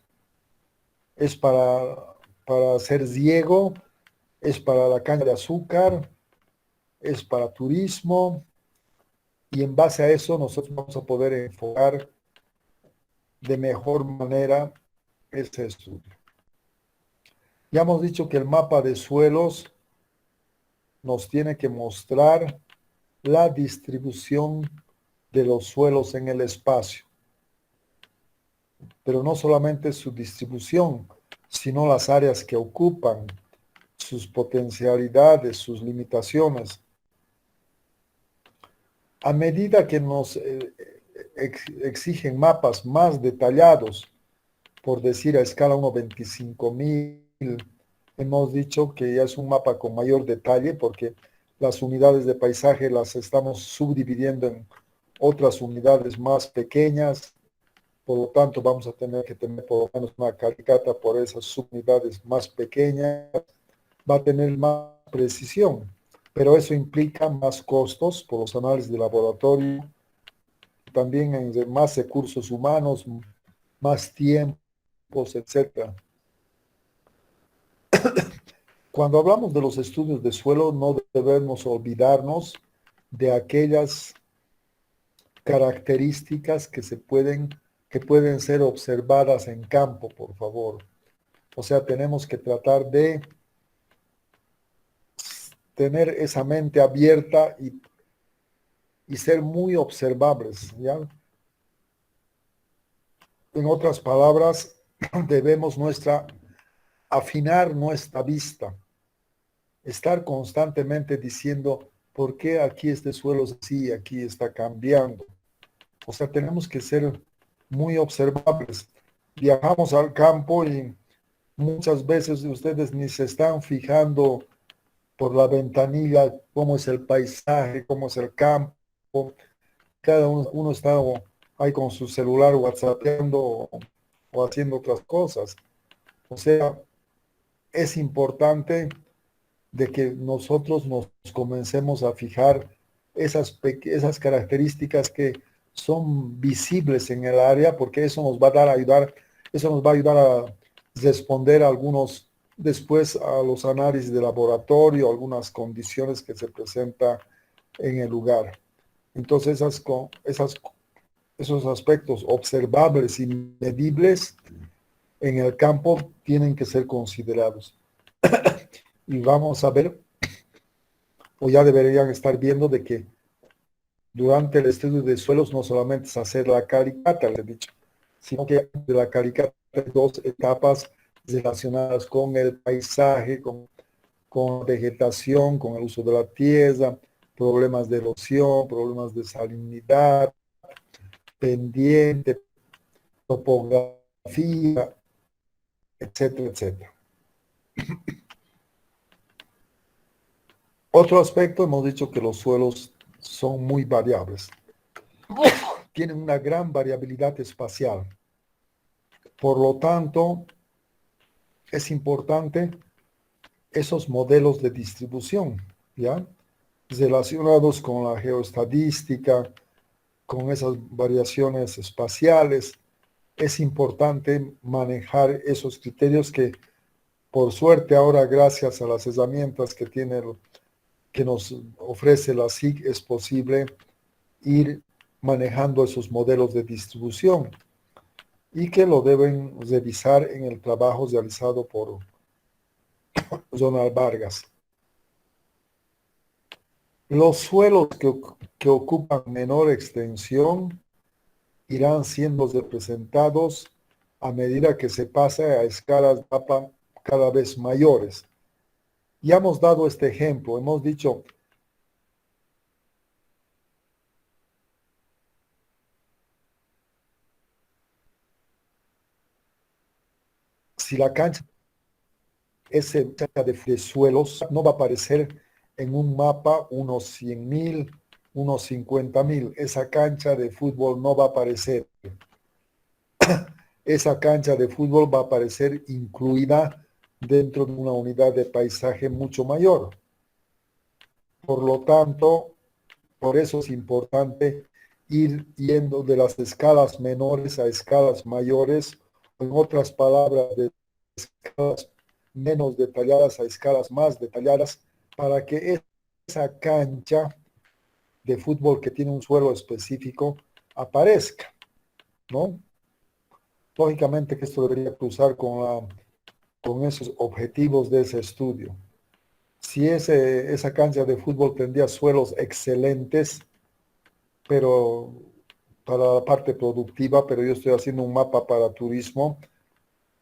¿Es para hacer riego? ¿Es para la caña de azúcar? ¿Es para turismo? Y en base a eso nosotros vamos a poder enfocar de mejor manera ese estudio. Ya hemos dicho que el mapa de suelos nos tiene que mostrar la distribución de los suelos en el espacio, pero no solamente su distribución, sino las áreas que ocupan, sus potencialidades, sus limitaciones. A medida que nos exigen mapas más detallados, por decir a escala 1.25.000, hemos dicho que ya es un mapa con mayor detalle porque las unidades de paisaje las estamos subdividiendo en otras unidades más pequeñas, por lo tanto vamos a tener que tener por lo menos una caricata por esas subunidades más pequeñas, va a tener más precisión, pero eso implica más costos por los análisis de laboratorio, también en más recursos humanos, más tiempos, etcétera. Cuando hablamos de los estudios de suelo, no debemos olvidarnos de aquellas características que pueden ser observadas en campo, por favor. O sea, tenemos que tratar de tener esa mente abierta y ser muy observables, ¿ya? En otras palabras, debemos afinar nuestra vista, estar constantemente diciendo, ¿por qué aquí este suelo es así, aquí está cambiando? O sea, tenemos que ser muy observables. Viajamos al campo y muchas veces ustedes ni se están fijando por la ventanilla cómo es el paisaje, cómo es el campo. Cada uno está ahí con su celular whatsappeando o haciendo otras cosas. O sea, es importante de que nosotros nos comencemos a fijar esas características que son visibles en el área, porque eso nos va a dar a ayudar, eso nos va a ayudar a responder a algunos, después a los análisis de laboratorio, algunas condiciones que se presentan en el lugar. Entonces, esos aspectos observables y medibles en el campo tienen que ser considerados. Y vamos a ver, o ya deberían estar viendo, de que durante el estudio de suelos no solamente es hacer la calicata, le he dicho, sino que de la calicata hay dos etapas relacionadas con el paisaje, con vegetación, con el uso de la tierra, problemas de erosión, problemas de salinidad, pendiente, topografía, etcétera, etcétera. Otro aspecto, hemos dicho que los suelos son muy variables. Tienen una gran variabilidad espacial. Por lo tanto, es importante esos modelos de distribución, ¿ya? Relacionados con la geoestadística, con esas variaciones espaciales. Es importante manejar esos criterios que, por suerte, ahora, gracias a las herramientas que nos ofrece la SIG, es posible ir manejando esos modelos de distribución y que lo deben revisar en el trabajo realizado por Ronald Vargas. Los suelos que ocupan menor extensión irán siendo representados a medida que se pase a escalas de mapa cada vez mayores. Ya hemos dado este ejemplo, hemos dicho, si la cancha es de suelos, no va a aparecer en un mapa unos 100,000, unos 50,000. Esa cancha de fútbol no va a aparecer. Esa cancha de fútbol va a aparecer incluida dentro de una unidad de paisaje mucho mayor. Por lo tanto, por eso es importante ir yendo de las escalas menores a escalas mayores, o en otras palabras, de escalas menos detalladas a escalas más detalladas, para que esa cancha de fútbol que tiene un suelo específico aparezca, ¿no? Lógicamente que esto debería cruzar con esos objetivos de ese estudio. Si esa cancha de fútbol tendría suelos excelentes, pero para la parte productiva, pero yo estoy haciendo un mapa para turismo,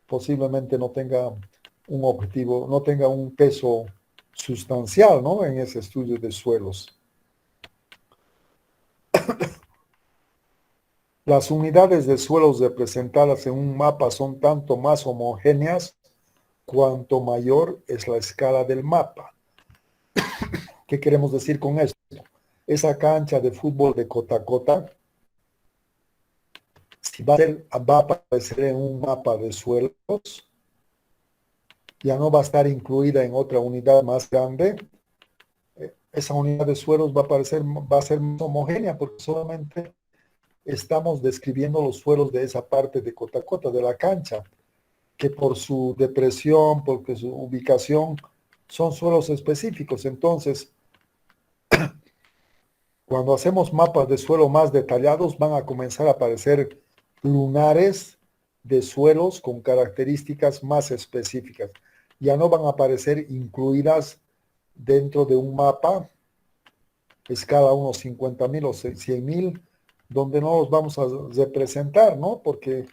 posiblemente no tenga un objetivo, no tenga un peso sustancial, ¿no? En ese estudio de suelos. Las unidades de suelos representadas en un mapa son tanto más homogéneas cuanto mayor es la escala del mapa. ¿Qué queremos decir con esto? Esa cancha de fútbol de Cotacota, si va a aparecer en un mapa de suelos, ya no va a estar incluida en otra unidad más grande. Esa unidad de suelos va a ser más homogénea porque solamente estamos describiendo los suelos de esa parte de Cotacota, de la cancha, que por su depresión, porque su ubicación, son suelos específicos. Entonces, cuando hacemos mapas de suelo más detallados, van a comenzar a aparecer lunares de suelos con características más específicas. Ya no van a aparecer incluidas dentro de un mapa, escala unos 50,000 o 100,000, donde no los vamos a representar, ¿no? Porque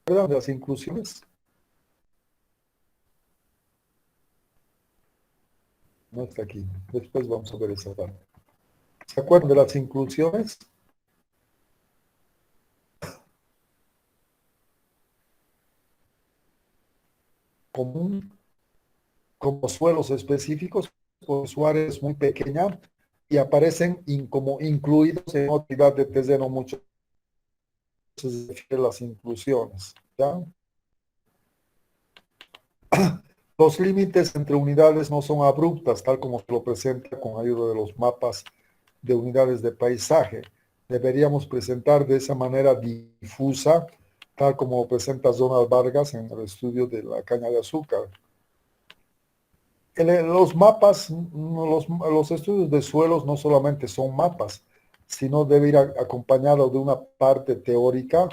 ¿recuerdan de las inclusiones? No está aquí. Después vamos a ver esa parte. ¿Se acuerdan de las inclusiones? Común, como suelos específicos, con su área es muy pequeña y aparecen como incluidos en una unidad de terreno mucho. se refiere a las inclusiones, ¿ya? Los límites entre unidades no son abruptas, tal como se lo presenta con ayuda de los mapas de unidades de paisaje. Deberíamos presentar de esa manera difusa, tal como presenta Donald Vargas en el estudio de la caña de azúcar. Los mapas, los estudios de suelos no solamente son mapas, sino debe ir acompañado de una parte teórica,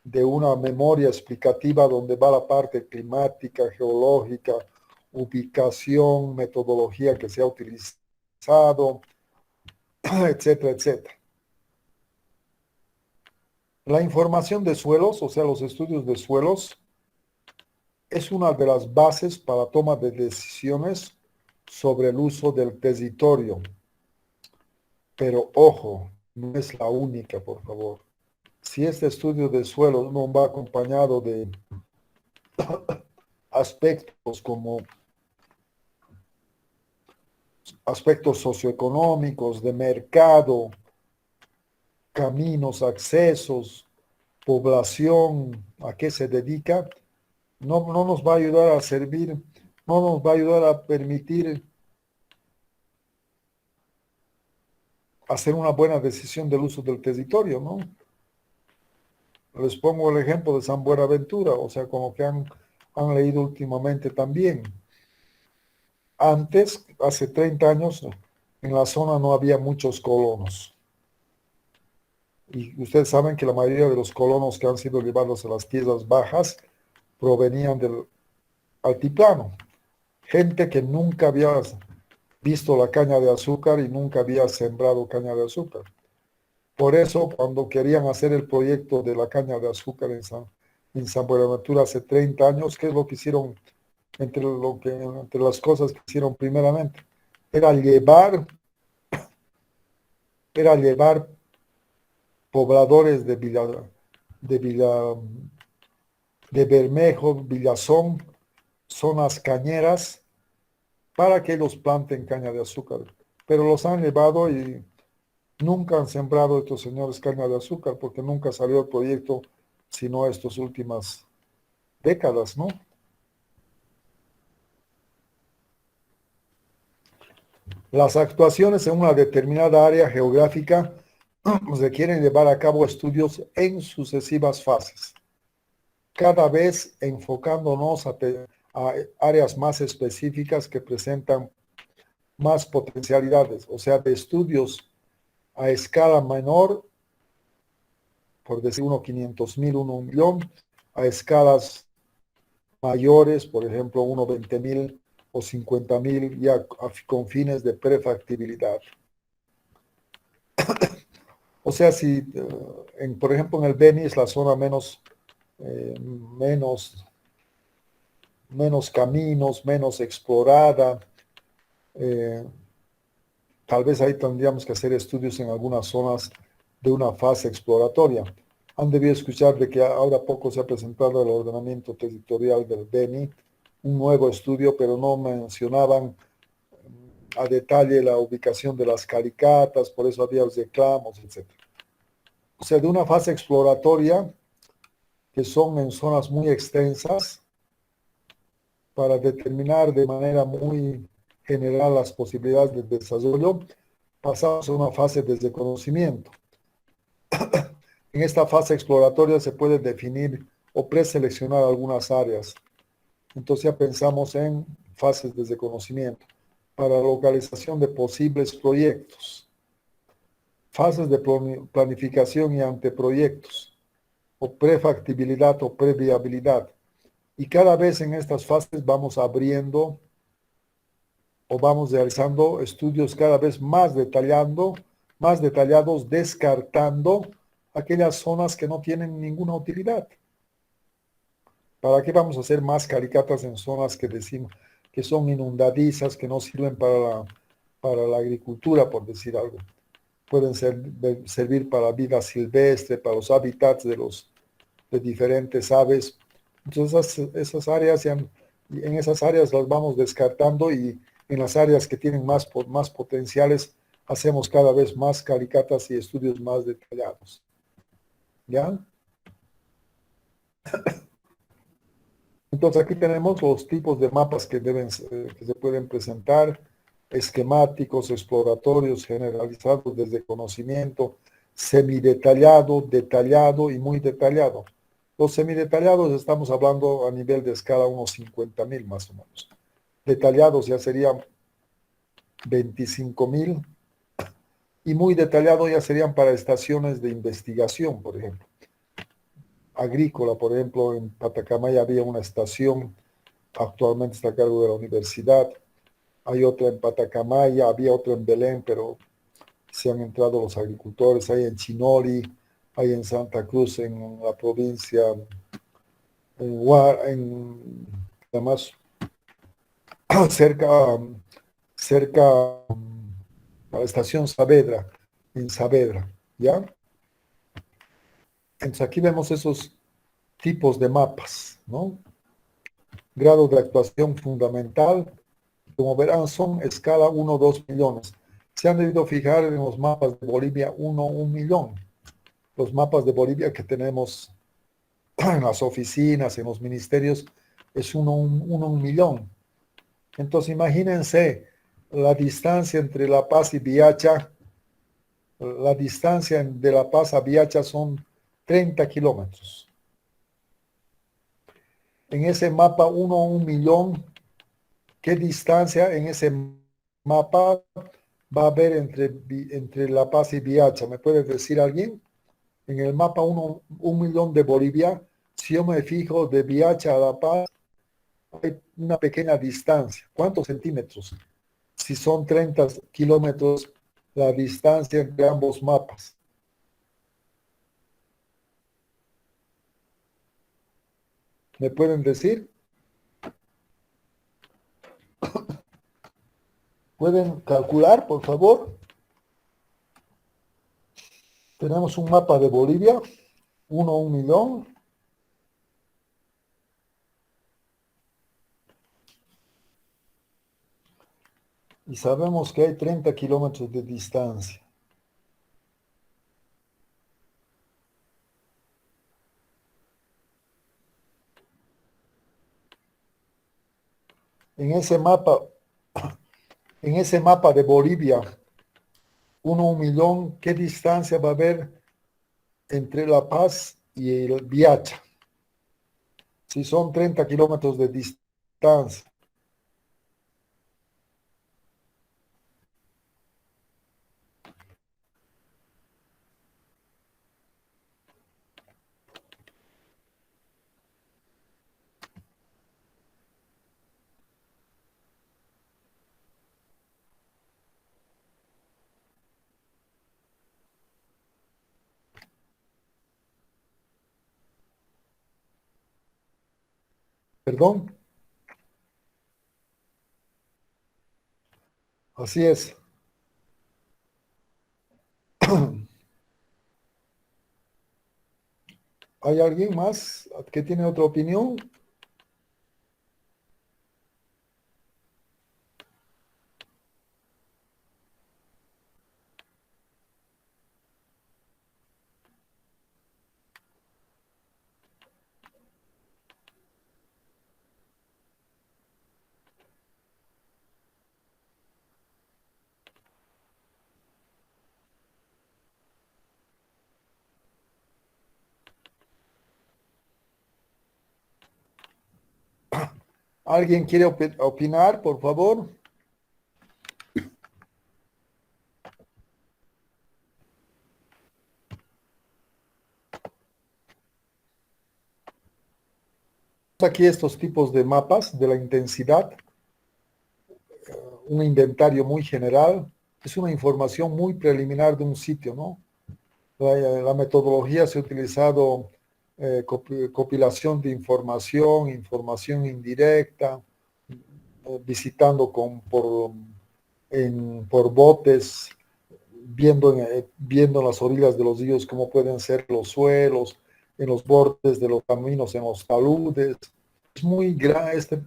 de una memoria explicativa donde va la parte climática, geológica, ubicación, metodología que se ha utilizado, etcétera, etcétera. La información de suelos, o sea, los estudios de suelos, es una de las bases para toma de decisiones sobre el uso del territorio. Pero ojo, no es la única, por favor. Si este estudio de suelos no va acompañado de aspectos como aspectos socioeconómicos, de mercado, caminos, accesos, población, a qué se dedica, no nos va a ayudar a servir, no nos va a ayudar a permitir hacer una buena decisión del uso del territorio, ¿no? Les pongo el ejemplo de San Buenaventura, o sea, como que han leído últimamente también. Antes, hace 30 años, en la zona no había muchos colonos. Y ustedes saben que la mayoría de los colonos que han sido llevados a las tierras bajas provenían del altiplano. Gente que nunca había visto la caña de azúcar y nunca había sembrado caña de azúcar. Por eso, cuando querían hacer el proyecto de la caña de azúcar en San Buenaventura hace 30 años, ¿qué es lo que hicieron? Entre las cosas que hicieron primeramente, era llevar pobladores de Bermejo, Villazón, zonas cañeras, para que los planten caña de azúcar. Pero los han llevado y nunca han sembrado estos señores caña de azúcar, porque nunca salió el proyecto, sino estas últimas décadas, ¿no? Las actuaciones en una determinada área geográfica requieren llevar a cabo estudios en sucesivas fases, cada vez enfocándonos a áreas más específicas que presentan más potencialidades, o sea, de estudios a escala menor, por decir 500,000, 1,000,000, a escalas mayores, por ejemplo, 20,000 o 50,000, ya con fines de prefactibilidad. O sea, si, por ejemplo, en el Beni es la zona menos caminos, menos explorada, tal vez ahí tendríamos que hacer estudios en algunas zonas de una fase exploratoria. Han debido escuchar de que ahora poco se ha presentado el ordenamiento territorial del Beni, un nuevo estudio, pero no mencionaban a detalle la ubicación de las caricatas, por eso había los reclamos, etc. O sea, de una fase exploratoria, que son en zonas muy extensas, para determinar de manera muy general las posibilidades de desarrollo, pasamos a una fase de conocimiento. En esta fase exploratoria se puede definir o preseleccionar algunas áreas. Entonces ya pensamos en fases de conocimiento para localización de posibles proyectos, fases de planificación y anteproyectos, o prefactibilidad o previabilidad. Y cada vez en estas fases vamos abriendo o vamos realizando estudios cada vez más detallados, descartando aquellas zonas que no tienen ninguna utilidad. ¿Para qué vamos a hacer más caricatas en zonas que decimos que son inundadizas, que no sirven para la agricultura, por decir algo? Pueden servir para vida silvestre, para los hábitats de diferentes aves. Entonces esas áreas, en esas áreas las vamos descartando, y en las áreas que tienen más potenciales hacemos cada vez más caricatas y estudios más detallados. ¿Ya? Entonces aquí tenemos los tipos de mapas que que se pueden presentar: esquemáticos, exploratorios, generalizados, desde conocimiento, semidetallado, detallado y muy detallado. Los semidetallados estamos hablando a nivel de escala unos 50.000 más o menos. Detallados ya serían 25.000 y muy detallado ya serían para estaciones de investigación, por ejemplo. Agrícola, por ejemplo, en Patacamaya había una estación, actualmente está a cargo de la universidad. Hay otra en Patacamaya, había otra en Belén, pero se han entrado los agricultores. Hay en Chinori, hay en Santa Cruz, en la provincia, además, cerca, cerca a la estación Saavedra, en Saavedra, ¿ya? Entonces aquí vemos esos tipos de mapas, ¿no? Grado de actuación fundamental, como verán, son escala 1, 2 millones. Se han debido fijar en los mapas de Bolivia 1, 1 millón. Los mapas de Bolivia que tenemos en las oficinas, en los ministerios, es 1, 1 millón. Entonces imagínense la distancia entre La Paz y Viacha. La distancia de La Paz a Viacha son 30 kilómetros. En ese mapa 1 a 1 millón, ¿qué distancia en ese mapa va a haber entre La Paz y Viacha? ¿Me puede decir alguien? En el mapa 1 millón de Bolivia, si yo me fijo de Viacha a La Paz, hay una pequeña distancia. ¿Cuántos centímetros? Si son 30 kilómetros, la distancia entre ambos mapas. ¿Me pueden decir? ¿Pueden calcular, por favor? Tenemos un mapa de Bolivia, 1 a 1 millón. Y sabemos que hay 30 kilómetros de distancia. En ese mapa, en ese mapa de Bolivia, 1 a 1 millón, ¿qué distancia va a haber entre La Paz y el Viacha? Si son 30 kilómetros de distancia. ¿Perdón? Así es. ¿Hay alguien más que tiene otra opinión? ¿Alguien quiere opinar, por favor? Aquí estos tipos de mapas de la intensidad, un inventario muy general, es una información muy preliminar de un sitio, ¿no? La metodología se ha utilizado compilación de información, información indirecta, visitando por botes, viendo en las orillas de los ríos cómo pueden ser los suelos, en los bordes de los caminos, en los taludes. Es muy grande,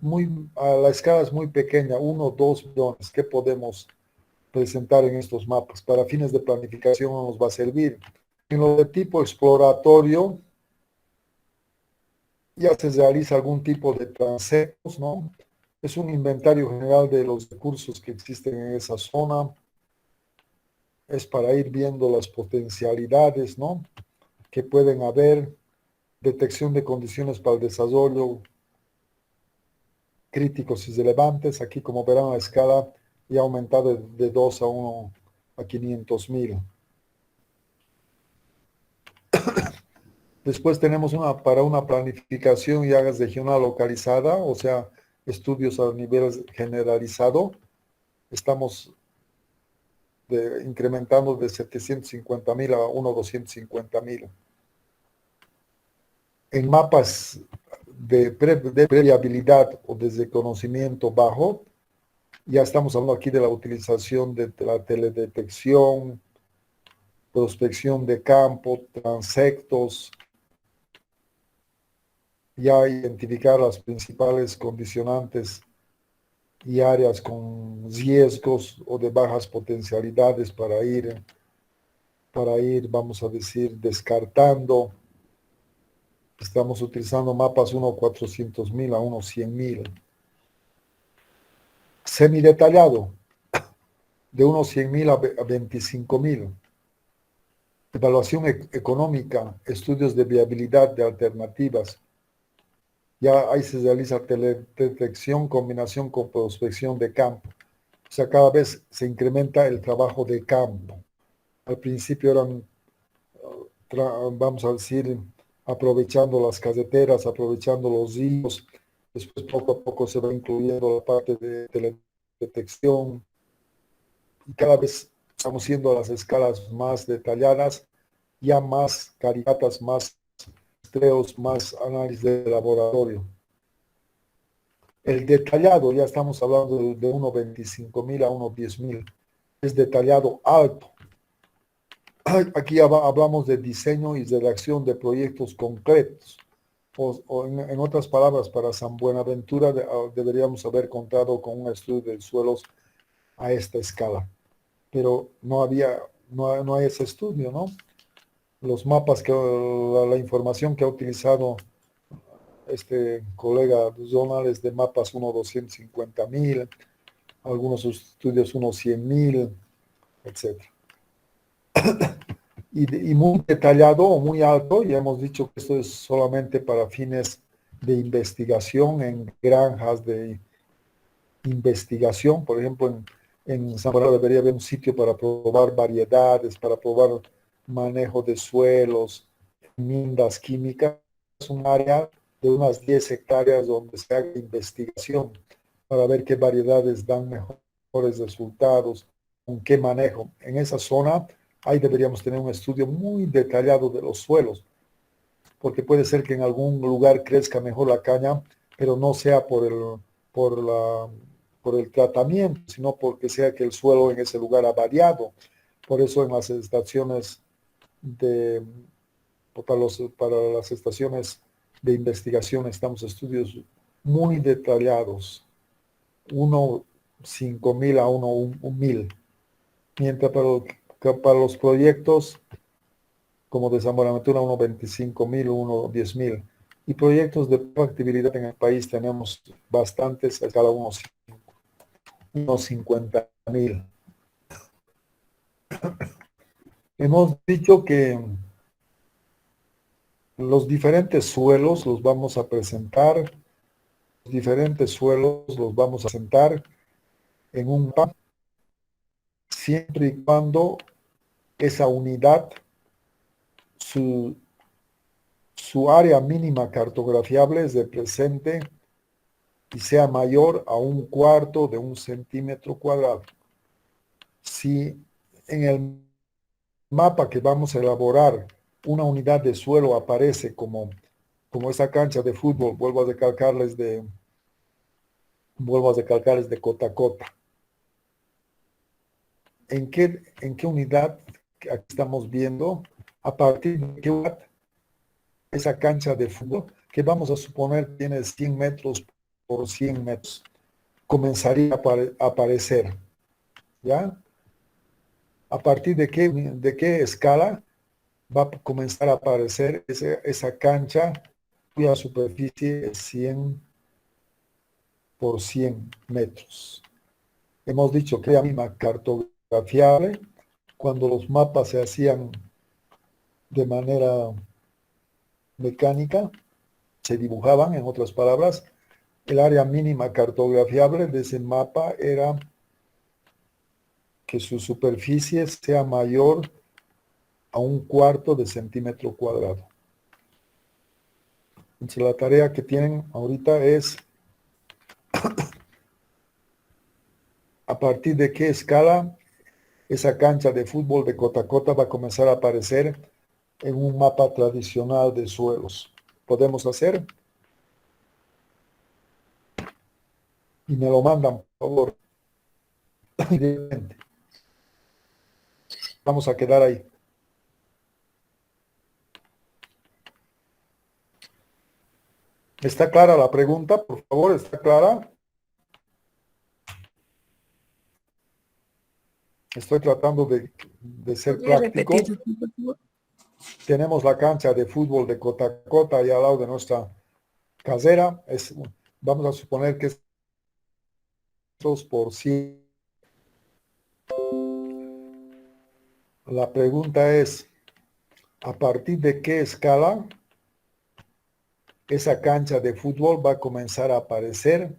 la escala es muy pequeña, 1 o 2 millones. ¿Qué podemos presentar en estos mapas? Para fines de planificación no nos va a servir. En lo de tipo exploratorio, ya se realiza algún tipo de transectos, ¿no? Es un inventario general de los recursos que existen en esa zona. Es para ir viendo las potencialidades, ¿no? Que pueden haber, detección de condiciones para el desarrollo críticos y relevantes. Aquí, como verán, la escala ya ha aumentado de 2 a 1 a 500.000. Después tenemos para una planificación ya regional localizada, o sea, estudios a nivel generalizado. Estamos incrementando de 750.000 a 250.000. En mapas de previabilidad o de conocimiento bajo, ya estamos hablando aquí de la utilización de la teledetección, prospección de campo, transectos, ya identificar las principales condicionantes y áreas con riesgos o de bajas potencialidades vamos a decir, descartando. Estamos utilizando mapas 400.000 a 100.000. Semidetallado, de 100.000 a 25.000. Evaluación económica, estudios de viabilidad de alternativas. Ya ahí se realiza teledetección, combinación con prospección de campo. O sea, cada vez se incrementa el trabajo de campo. Al principio eran, vamos a decir, aprovechando las carreteras, aprovechando los ríos. Después, poco a poco, se va incluyendo la parte de teledetección. Y cada vez estamos yendo a las escalas más detalladas, ya más caricatas, más rastreos, más análisis de laboratorio. El detallado, ya estamos hablando de 1.25.000 a 1.10.000, es detallado alto. Aquí hablamos de diseño y redacción de proyectos concretos. O en otras palabras, para San Buenaventura deberíamos haber contado con un estudio de suelos a esta escala. Pero no hay ese estudio, ¿no? Los mapas, la información que ha utilizado este colega Donald es de mapas 250.000, algunos estudios 100.000, etc. Y muy detallado o muy alto, ya hemos dicho que esto es solamente para fines de investigación en granjas de investigación. Por ejemplo, en San Bernardo debería haber un sitio para probar variedades, para probar manejo de suelos, mindas químicas. Es un área de unas 10 hectáreas donde se haga investigación para ver qué variedades dan mejores resultados, con qué manejo. En esa zona, ahí deberíamos tener un estudio muy detallado de los suelos, porque puede ser que en algún lugar crezca mejor la caña, pero no sea por el tratamiento, sino porque sea que el suelo en ese lugar ha variado. Por eso en las estaciones para las estaciones de investigación estamos estudios muy detallados, 5.000 a 1.000, mientras para los proyectos como de San Buenaventura 25.000, 10.000. Y proyectos de factibilidad en el país tenemos bastantes, a cada unos 50.000. Hemos dicho que los diferentes suelos los vamos a presentar, los diferentes suelos los vamos a presentar en un mapa, siempre y cuando esa unidad, su área mínima cartografiable se presente y sea mayor a 1/4 de un centímetro cuadrado. Si en el mapa que vamos a elaborar una unidad de suelo aparece como esa cancha de fútbol, vuelvo a recalcarles de cota a cota. ¿En qué unidad que aquí estamos viendo? A partir de qué unidad esa cancha de fútbol, que vamos a suponer tiene 100 metros por 100 metros, comenzaría a aparecer, ¿ya? ¿A partir de qué escala va a comenzar a aparecer esa cancha cuya superficie es 100 por 100 metros. Hemos dicho que la misma cartografiable cuando los mapas se hacían de manera mecánica, se dibujaban, en otras palabras, el área mínima cartografiable de ese mapa era que su superficie sea mayor a 1/4 de centímetro cuadrado. Entonces la tarea que tienen ahorita es a partir de qué escala esa cancha de fútbol de cota a cota va a comenzar a aparecer en un mapa tradicional de suelos. ¿Podemos hacer? Y me lo mandan, por favor. Vamos a quedar ahí. ¿Está clara la pregunta? Por favor, ¿está clara? Estoy tratando de ser ¿Podría práctico. repetir, por favor? Tenemos la cancha de fútbol de cota a cota ahí al lado de nuestra casera. Vamos a suponer que es 2 por 100. La pregunta es, ¿a partir de qué escala esa cancha de fútbol va a comenzar a aparecer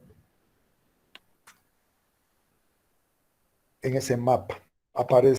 en ese mapa? Aparece